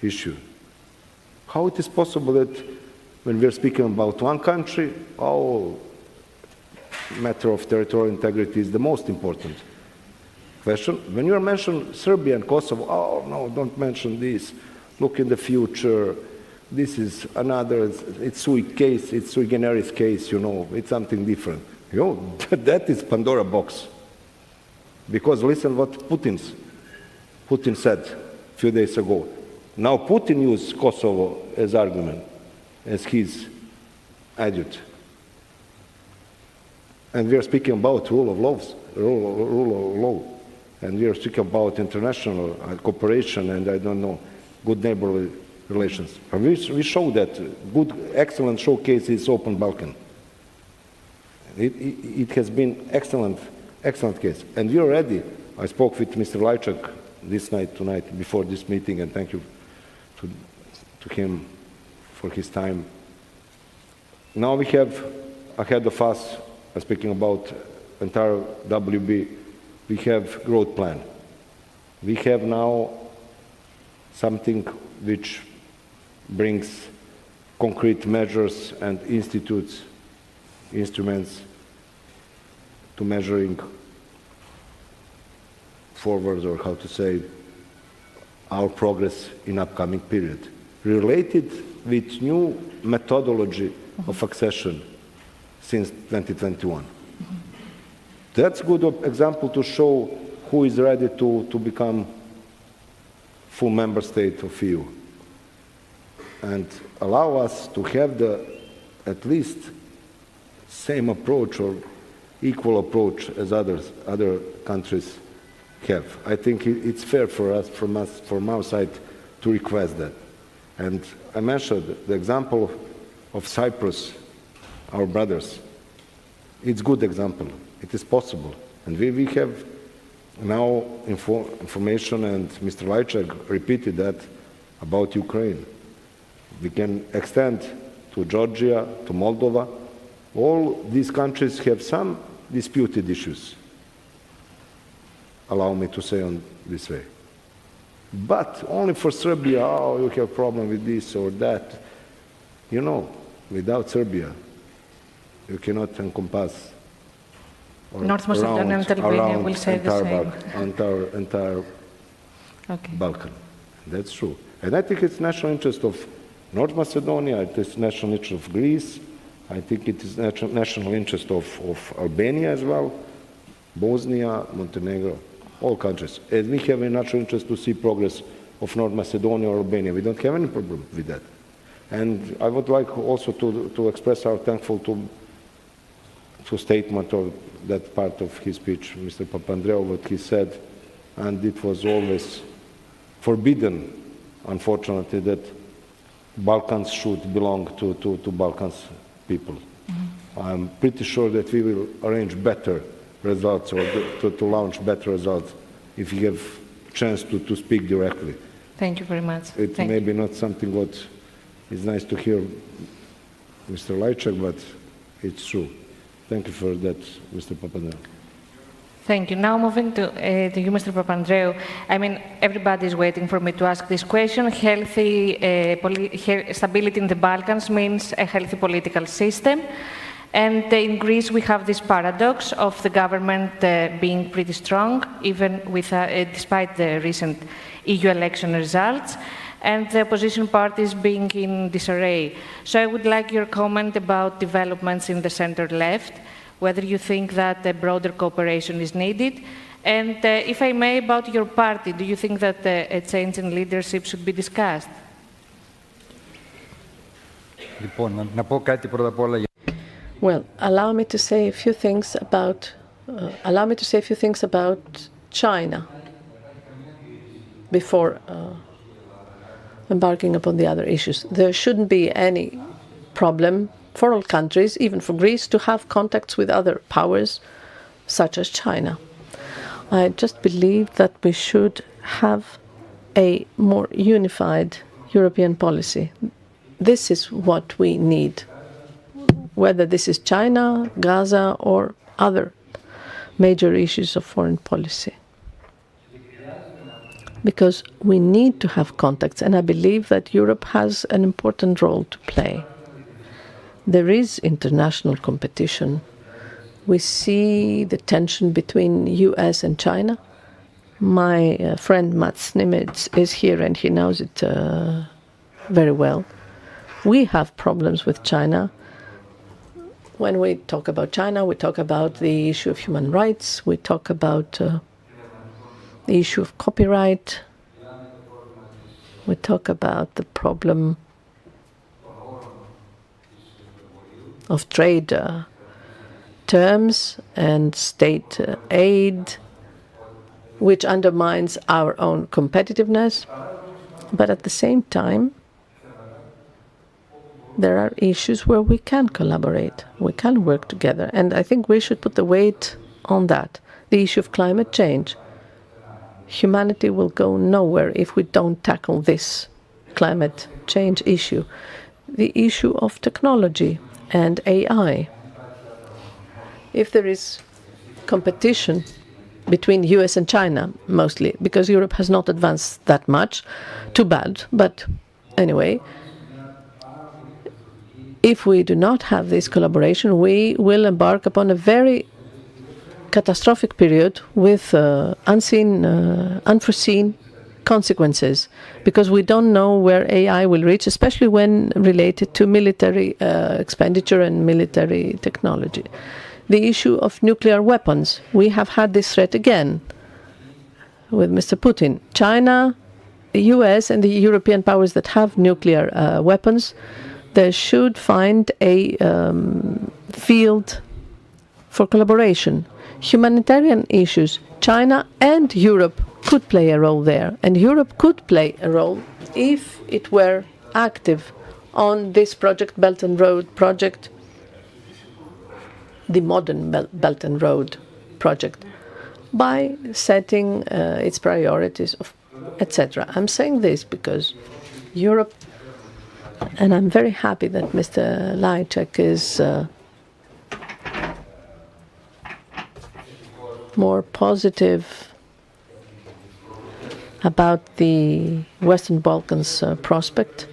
issue? How it is possible that when we are speaking about one country, matter of territorial integrity is the most important question. When you are mentioning Serbia and Kosovo, oh no, don't mention this. Look in the future. This is another, it's sui generis case, you know, it's something different. You know, that is Pandora box. Because listen what Putin said a few days ago. Now Putin used Kosovo as argument, as his adjunct. And we are speaking about rule of law. And we are speaking about international cooperation and I don't know, good neighborly relations. And we show that good, excellent showcase is Open Balkan. It has been excellent case. And we are ready. I spoke with Mr. Lajčak tonight, before this meeting, and thank you to him for his time. Now we have ahead of us, speaking about entire WB, we have growth plan. We have now something which brings concrete measures and instruments to measuring forward, or how to say, our progress in upcoming period, related with new methodology of accession since 2021. That's a good example to show who is ready to become full member state of EU and allow us to have the at least same approach or equal approach as other countries have. I think it's fair for us, from our side, to request that. And I mentioned the example of Cyprus, our brothers. It's a good example. It is possible. And we have now information, and Mr. Lajčak repeated that, about Ukraine. We can extend to Georgia, to Moldova. All these countries have some disputed issues, allow me to say on this way. But only for Serbia, you have a problem with this or that. You know, without Serbia, you cannot encompass North Macedonia and Albania will say the same. Entire Balkan. That's true. And I think it's national interest of North Macedonia, it is national interest of Greece, I think it is national interest of Albania as well, Bosnia, Montenegro, all countries. And we have a national interest to see progress of North Macedonia or Albania. We don't have any problem with that. And I would like also to express our thankful to statement of that part of his speech, Mr. Papandreou, what he said, and it was always forbidden, unfortunately, that Balkans should belong to Balkans people. Mm-hmm. I'm pretty sure that we will arrange better results or to launch better results if we have chance to speak directly. Thank you very much. It may be not something what is nice to hear Mr. Lajčak, but it's true. Thank you for that, Mr. Papandreou. Thank you. Now moving to you, Mr. Papandreou. I mean, everybody is waiting for me to ask this question. Healthy stability in the Balkans means a healthy political system. And in Greece, we have this paradox of the government being pretty strong, even with, despite the recent EU election results, and the opposition parties being in disarray. So I would like your comment about developments in the center-left, whether you think that a broader cooperation is needed, and if I may, about your party, do you think that a change in leadership should be discussed? Well, allow me to say a few things about China before embarking upon the other issues. There shouldn't be any problem for all countries, even for Greece, to have contacts with other powers, such as China. I just believe that we should have a more unified European policy. This is what we need, whether this is China, Gaza, or other major issues of foreign policy. Because we need to have contacts, and I believe that Europe has an important role to play. There is international competition. We see the tension between US and China. My friend Mats Nimitz is here and he knows it very well. We have problems with China. When we talk about China, we talk about the issue of human rights, we talk about the issue of copyright, we talk about the problem of trade terms and state aid, which undermines our own competitiveness. But at the same time, there are issues where we can collaborate, we can work together, and I think we should put the weight on that. The issue of climate change. Humanity will go nowhere if we don't tackle this climate change issue. The issue of technology and AI. If there is competition between US and China, mostly, because Europe has not advanced that much, too bad, but anyway, if we do not have this collaboration, we will embark upon a very catastrophic period with unforeseen consequences, because we don't know where AI will reach, especially when related to military expenditure and military technology. The issue of nuclear weapons. We have had this threat again with Mr. Putin. China, the US, and the European powers that have nuclear weapons, they should find a field for collaboration. Humanitarian issues, China and Europe could play a role there, and Europe could play a role if it were active on this project, Belt and Road project, the modern Belt and Road project, by setting its priorities, etc. I'm saying this because Europe, and I'm very happy that Mr. Lajčak is more positive about the Western Balkans prospect.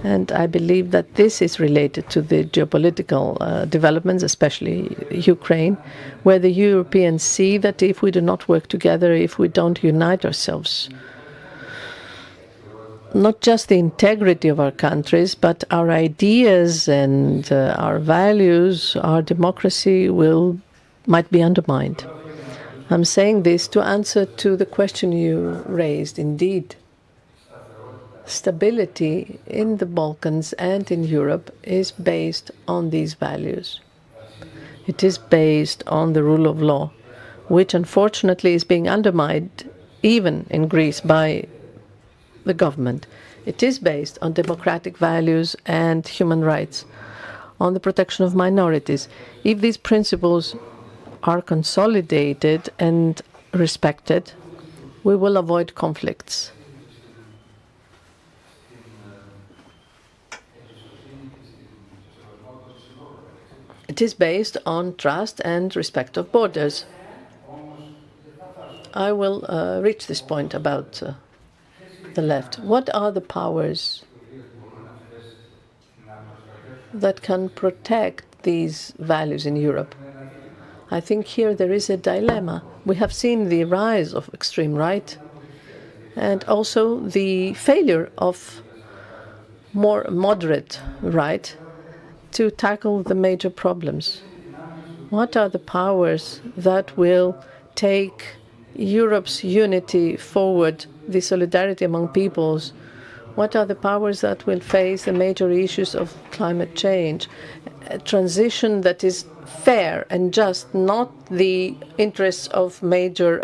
And I believe that this is related to the geopolitical developments, especially Ukraine, where the Europeans see that if we do not work together, if we don't unite ourselves, not just the integrity of our countries, but our ideas and our values, our democracy might be undermined. I'm saying this to answer to the question you raised. Indeed, stability in the Balkans and in Europe is based on these values. It is based on the rule of law, which unfortunately is being undermined even in Greece by the government. It is based on democratic values and human rights, on the protection of minorities. If these principles are consolidated and respected, we will avoid conflicts. It is based on trust and respect of borders. I will reach this point about the left. What are the powers that can protect these values in Europe? I think here there is a dilemma. We have seen the rise of extreme right and also the failure of more moderate right to tackle the major problems. What are the powers that will take Europe's unity forward, the solidarity among peoples? What are the powers that will face the major issues of climate change? A transition that is fair and just, not the interests of major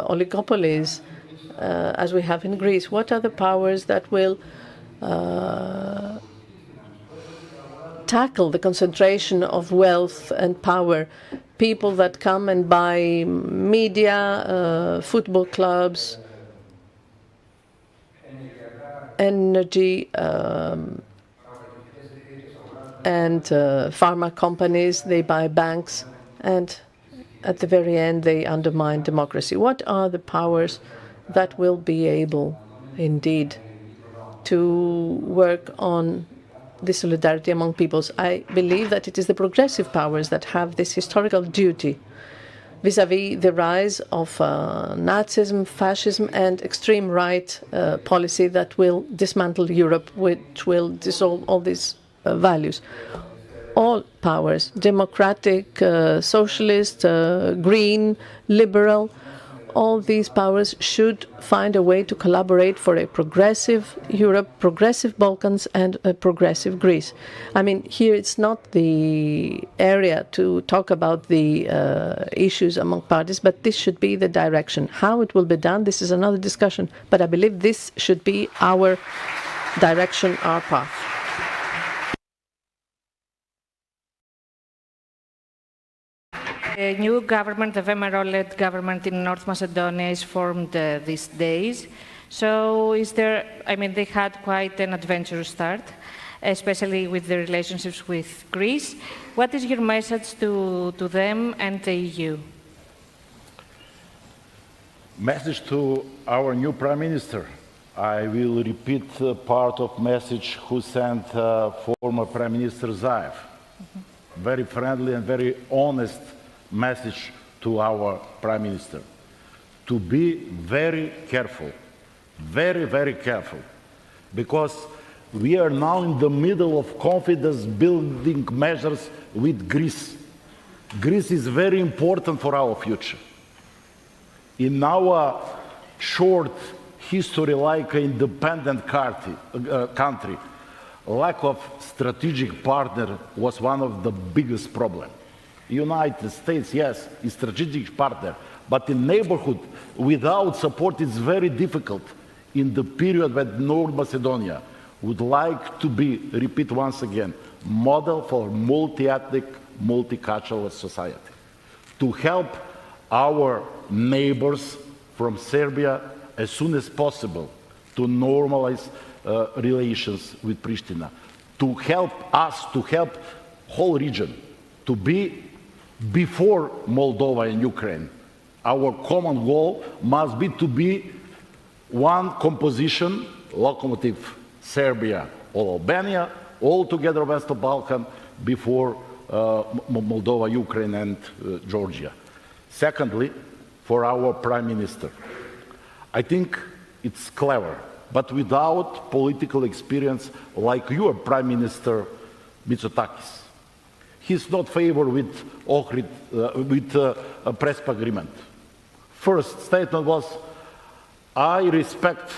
oligopolies as we have in Greece. What are the powers that will tackle the concentration of wealth and power? People that come and buy media, football clubs, energy and pharma companies, they buy banks, and at the very end, they undermine democracy. What are the powers that will be able, indeed, to work on the solidarity among peoples? I believe that it is the progressive powers that have this historical duty vis-à-vis the rise of Nazism, fascism, and extreme right policy that will dismantle Europe, which will dissolve all these values. All powers, democratic, socialist, green, liberal, all these powers should find a way to collaborate for a progressive Europe, progressive Balkans, and a progressive Greece. I mean, here it's not the area to talk about the issues among parties, but this should be the direction. How it will be done, this is another discussion, but I believe this should be our direction, our path. A new government, the VMRO-led government in North Macedonia, is formed these days. So they had quite an adventurous start, especially with the relationships with Greece. What is your message to them and the EU? Message to our new Prime Minister. I will repeat part of message who sent former Prime Minister Zaev. Very friendly and very honest message to our Prime Minister. To be very careful, very, very careful, because we are now in the middle of confidence-building measures with Greece. Greece is very important for our future. In our short history like an independent country, lack of strategic partner was one of the biggest problems. United States, yes, is strategic partner, but in neighborhood, without support, it's very difficult. In the period when North Macedonia would like to be, repeat once again, model for multi-ethnic, multicultural society, to help our neighbors from Serbia as soon as possible to normalize relations with Pristina, to help us, to help whole region, to be before Moldova and Ukraine. Our common goal must be to be one composition, locomotive Serbia or Albania, all together Western Balkan before Moldova, Ukraine and Georgia. Secondly, for our Prime Minister, I think it's clever, but without political experience like your Prime Minister Mitsotakis. He's not favored with Ohrid, with a Prespa agreement. First statement was, I respect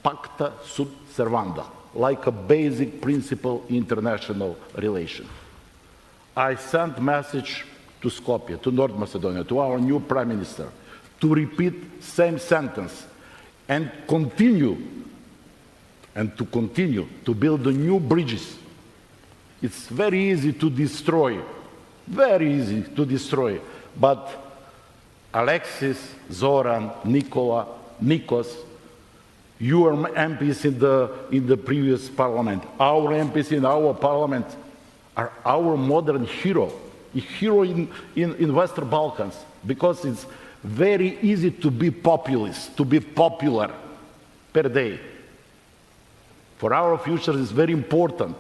pacta sunt servanda, like a basic principle in international relation. I sent message to Skopje, to North Macedonia, to our new Prime Minister, to repeat same sentence and to continue to build the new bridges. It's very easy to destroy, but Alexis, Zoran, Nikola, Nikos, your MPs in the previous parliament, our MPs in our parliament are our modern hero, a hero in Western Balkans, because it's very easy to be populist, to be popular per day. For our future, it's very important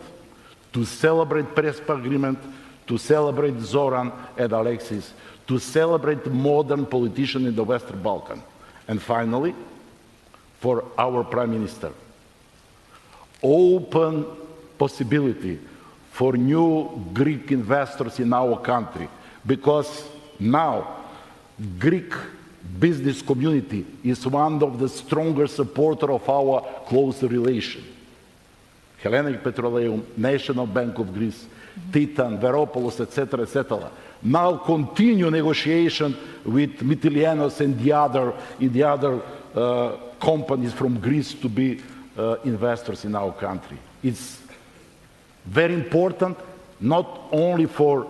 to celebrate Prespa agreement, to celebrate Zoran and Alexis, to celebrate modern politicians in the Western Balkans. And finally, for our Prime Minister, open possibility for new Greek investors in our country, because now Greek business community is one of the strongest supporters of our close relation. Hellenic Petroleum, National Bank of Greece, Titan, Veropoulos, etc., etc. Now continue negotiation with Mytilianos and the other companies from Greece to be investors in our country. It's very important, not only for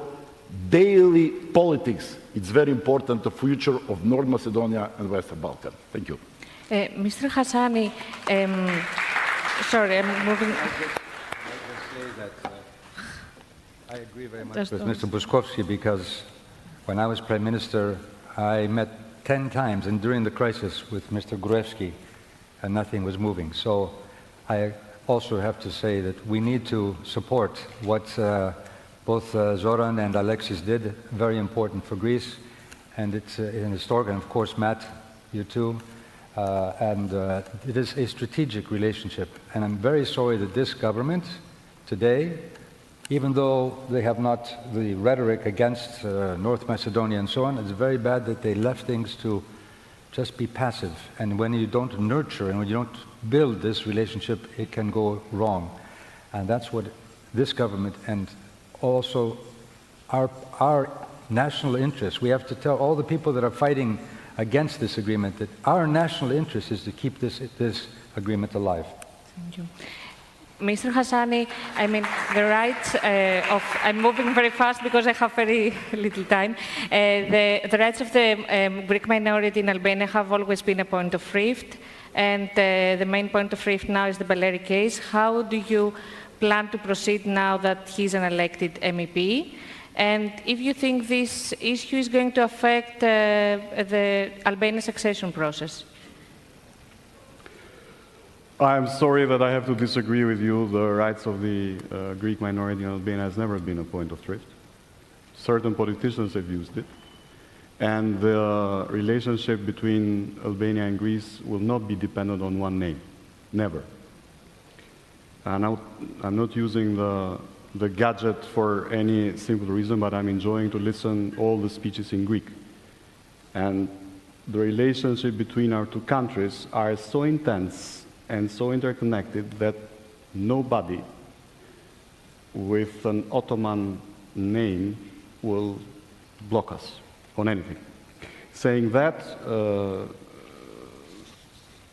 daily politics, it's very important the future of North Macedonia and Western Balkan. Thank you. Mr. Hassani, sorry, I'm moving. I just say that I agree very much with Mr. Buskovsky, because when I was Prime Minister, I met 10 times, and during the crisis with Mr. Gruevski, and nothing was moving. So I also have to say that we need to support what both Zoran and Alexis did, very important for Greece, and it's an historic, and of course, Matt, you too. It is a strategic relationship, and I'm very sorry that this government today, even though they have not the rhetoric against North Macedonia and so on, it's very bad that they left things to just be passive. And when you don't nurture and when you don't build this relationship, it can go wrong. And that's what this government and also our national interest, we have to tell all the people that are fighting against this agreement that our national interest is to keep this agreement alive. Thank you. Mr. Hassani, I mean, the rights I'm moving very fast because I have very little time. The rights of the Greek minority in Albania have always been a point of rift, and the main point of rift now is the Baleri case. How do you plan to proceed now that he's an elected MEP? And if you think this issue is going to affect the Albanian succession process? I'm sorry that I have to disagree with you. The rights of the Greek minority in Albania has never been a point of thrift. Certain politicians have used it. And the relationship between Albania and Greece will not be dependent on one name. Never. And I'm not using the gadget for any simple reason, but I'm enjoying to listen all the speeches in Greek. And the relationship between our two countries are so intense and so interconnected that nobody with an Ottoman name will block us on anything. Saying that,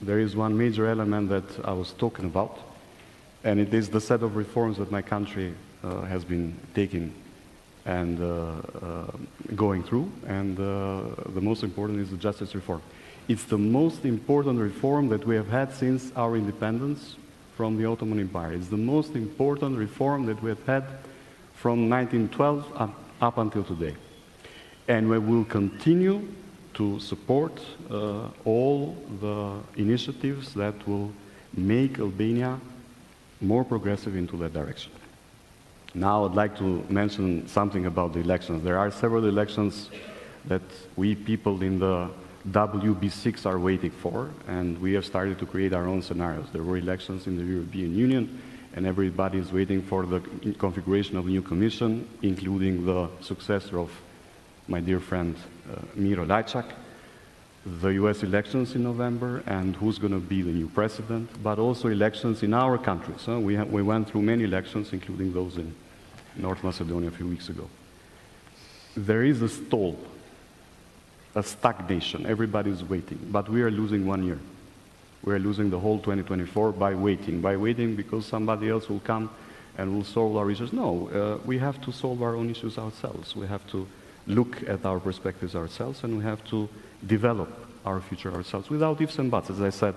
there is one major element that I was talking about, and it is the set of reforms that my country has been taking and going through, and the most important is the justice reform. It's the most important reform that we have had since our independence from the Ottoman Empire. It's the most important reform that we have had from 1912 up until today. And we will continue to support all the initiatives that will make Albania more progressive into that direction. Now I'd like to mention something about the elections. There are several elections that we people in the WB6 are waiting for, and we have started to create our own scenarios. There were elections in the European Union, and everybody is waiting for the configuration of the new commission, including the successor of my dear friend Miro Lajčak, the US elections in November, and who's going to be the new president, but also elections in our countries. We went through many elections, including those in North Macedonia a few weeks ago. There is a stall, a stagnation. Everybody is waiting, but we are losing 1 year. We are losing the whole 2024 by waiting because somebody else will come and will solve our issues. No, we have to solve our own issues ourselves. We have to look at our perspectives ourselves, and we have to develop our future ourselves without ifs and buts, as I said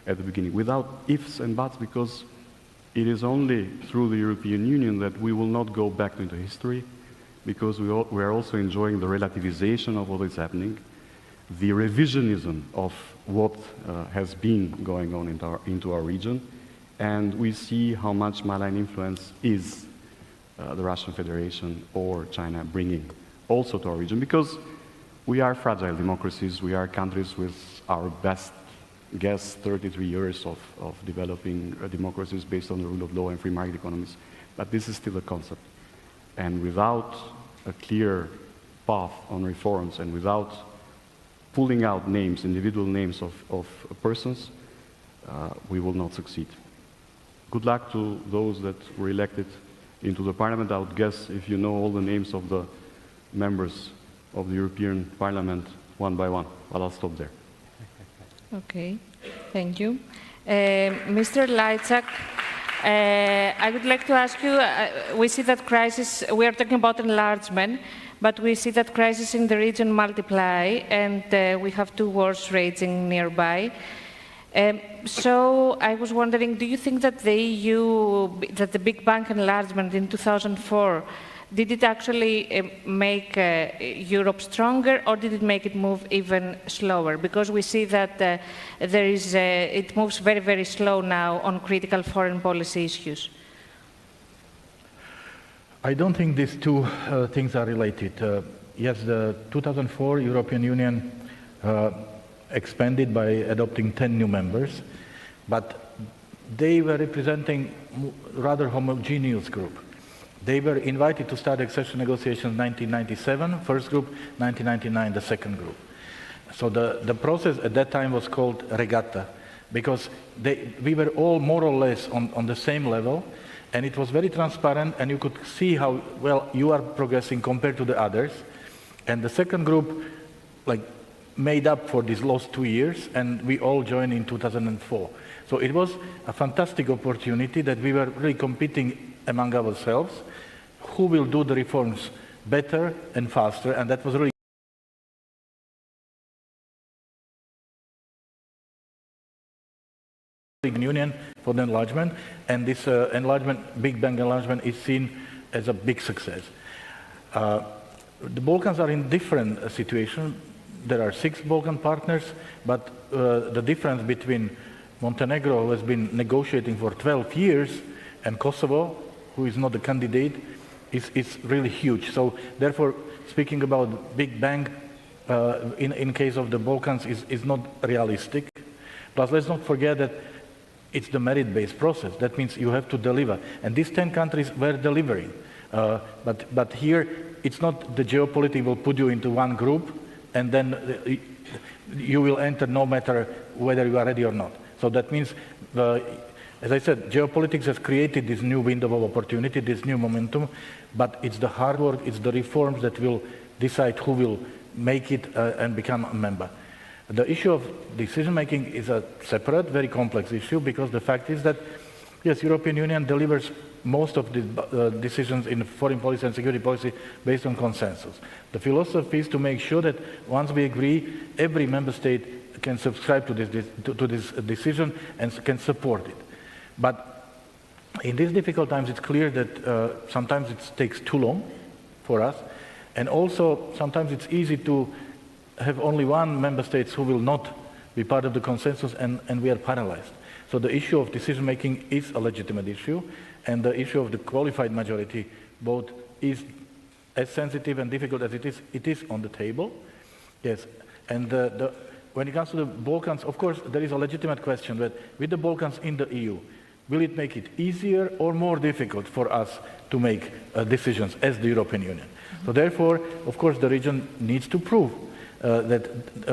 at the beginning, without ifs and buts, because it is only through the European Union that we will not go back into history, because we are also enjoying the relativization of what is happening, the revisionism of what has been going on into our region, and we see how much malign influence is the Russian Federation or China bringing also to our region, because we are fragile democracies. We are countries with our best guess 33 years of developing democracies based on the rule of law and free market economies, but this is still a concept. And without a clear path on reforms and without pulling out names, individual names of persons, we will not succeed. Good luck to those that were elected into the parliament. I would guess if you know all the names of the members of the European Parliament one by one, but I'll stop there. Okay, thank you. Mr. Lajčak, I would like to ask you, we see that crisis, we are talking about enlargement, but we see that crises in the region multiply, and we have two wars raging nearby. So I was wondering, do you think that the EU, that the big bang enlargement in 2004 did it actually make Europe stronger, or did it make it move even slower? Because we see that it moves very, very slow now on critical foreign policy issues. I don't think these two things are related. Yes, the 2004 European Union expanded by adopting 10 new members, but they were representing rather homogeneous group. They were invited to start accession negotiations in 1997, first group, 1999, the second group. So the process at that time was called regatta, because we were all more or less on the same level, and it was very transparent, and you could see how well you are progressing compared to the others. And the second group made up for these lost 2 years, and we all joined in 2004. So it was a fantastic opportunity that we were really competing among ourselves, who will do the reforms better and faster, and that was really Union for the enlargement, and this Big Bang enlargement is seen as a big success. The Balkans are in different situations. There are 6 Balkan partners, but the difference between Montenegro, who has been negotiating for 12 years, and Kosovo, who is not a candidate, is really huge. So therefore, speaking about Big Bang in case of the Balkans is not realistic. Plus, let's not forget that it's the merit-based process. That means you have to deliver. And these 10 countries were delivering. But here, it's not the geopolitics will put you into one group, and then you will enter no matter whether you are ready or not. So that means, as I said, geopolitics has created this new window of opportunity, this new momentum, but it's the hard work, it's the reforms that will decide who will make it and become a member. The issue of decision-making is a separate, very complex issue, because the fact is that, yes, European Union delivers most of the decisions in foreign policy and security policy based on consensus. The philosophy is to make sure that once we agree, every member state can subscribe to this decision and can support it. But in these difficult times, it's clear that sometimes it takes too long for us, and also sometimes it's easy to have only one member state who will not be part of the consensus, and we are paralyzed. So the issue of decision-making is a legitimate issue, and the issue of the qualified majority vote is as sensitive and difficult as it is on the table. Yes, and when it comes to the Balkans, of course, there is a legitimate question that with the Balkans in the EU, will it make it easier or more difficult for us to make decisions as the European Union? So therefore, of course, the region needs to prove that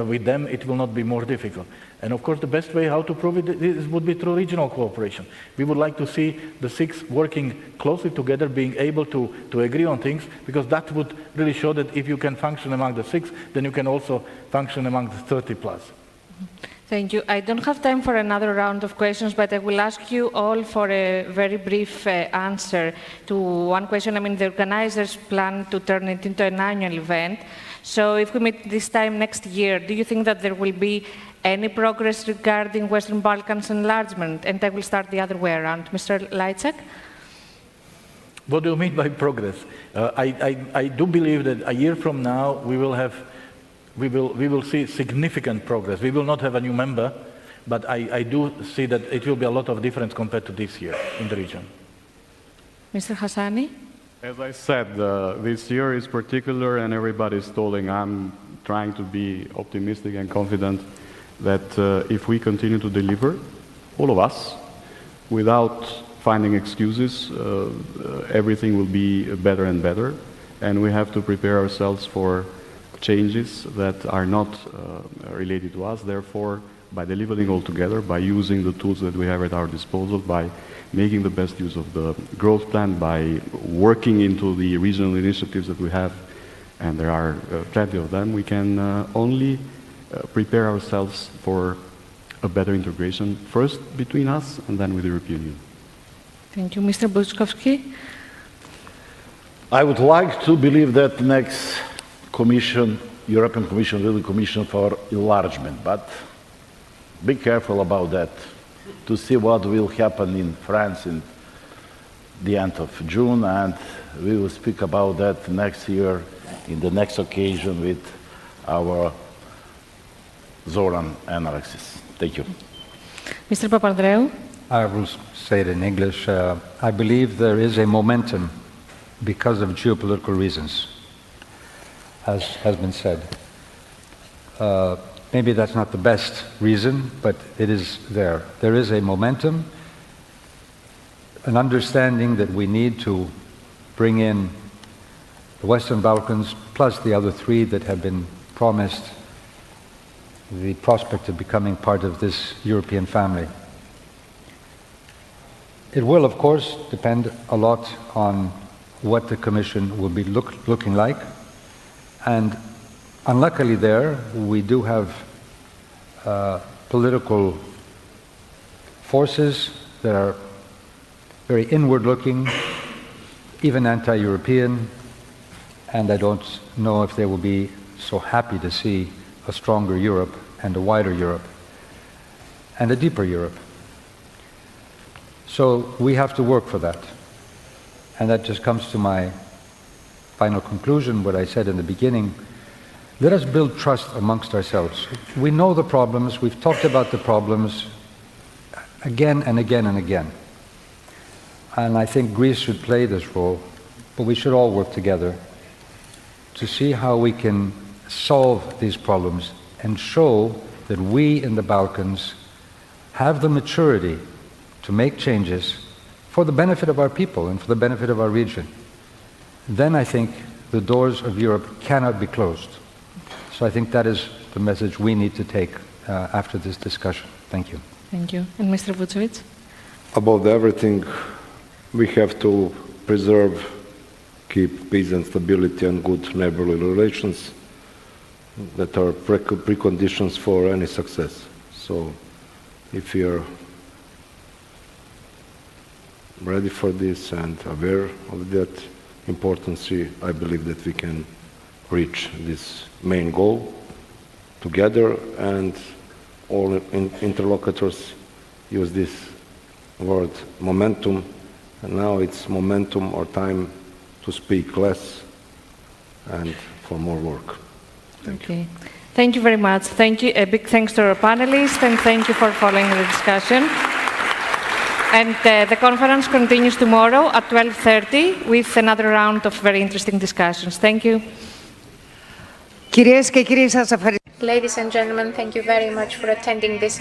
with them it will not be more difficult. And of course, the best way how to prove it would be through regional cooperation. We would like to see the 6 working closely together, being able to agree on things, because that would really show that if you can function among the 6, then you can also function among the 30 plus. Thank you. I don't have time for another round of questions, but I will ask you all for a very brief answer to one question. I mean, the organizers plan to turn it into an annual event. So if we meet this time next year, do you think that there will be any progress regarding Western Balkans enlargement? And I will start the other way around. Mr. Lajčak? What do you mean by progress? I do believe that a year from now we will see significant progress. We will not have a new member, but I do see that it will be a lot of difference compared to this year in the region. Mr. Hassani? As I said, this year is particular, and everybody is stalling. I'm trying to be optimistic and confident that if we continue to deliver, all of us, without finding excuses, everything will be better and better, and we have to prepare ourselves for changes that are not related to us. Therefore, by delivering all together, by using the tools that we have at our disposal, by making the best use of the growth plan, by working into the regional initiatives that we have, and there are plenty of them, we can only prepare ourselves for a better integration, first between us and then with the European Union. Thank you. Mr. Buczkowski? I would like to believe that next Commission, European Commission, will be Commission for enlargement, but be careful about that, to see what will happen in France in the end of June, and we will speak about that next year in the next occasion with our Zoran and Alexis. Thank you. Mr. Papandreou? I will say it in English. I believe there is a momentum because of geopolitical reasons, as has been said. Maybe that's not the best reason, but it is there. There is a momentum, an understanding that we need to bring in the Western Balkans, plus the other three that have been promised the prospect of becoming part of this European family. It will, of course, depend a lot on what the Commission will be looking like. And unluckily there, we do have political forces that are very inward-looking, even anti-European, and I don't know if they will be so happy to see a stronger Europe and a wider Europe and a deeper Europe. So we have to work for that. And that just comes to my final conclusion, what I said in the beginning. Let us build trust amongst ourselves. We know the problems, we've talked about the problems again and again and again. And I think Greece should play this role, but we should all work together to see how we can solve these problems and show that we in the Balkans have the maturity to make changes for the benefit of our people and for the benefit of our region. Then I think the doors of Europe cannot be closed. So I think that is the message we need to take after this discussion. Thank you. Thank you. And Mr. Vučević? Above everything, we have to preserve, keep peace and stability and good neighborly relations that are preconditions for any success. So if we are ready for this and aware of that importance, I believe that we can reach this main goal together, and all interlocutors use this word momentum, and now it's momentum or time to speak less and for more work. Thank you. Thank you very much. Thank you. A big thanks to our panelists, and thank you for following the discussion. And the conference continues tomorrow at 12:30 with another round of very interesting discussions. Thank you. Ladies and gentlemen, thank you very much for attending this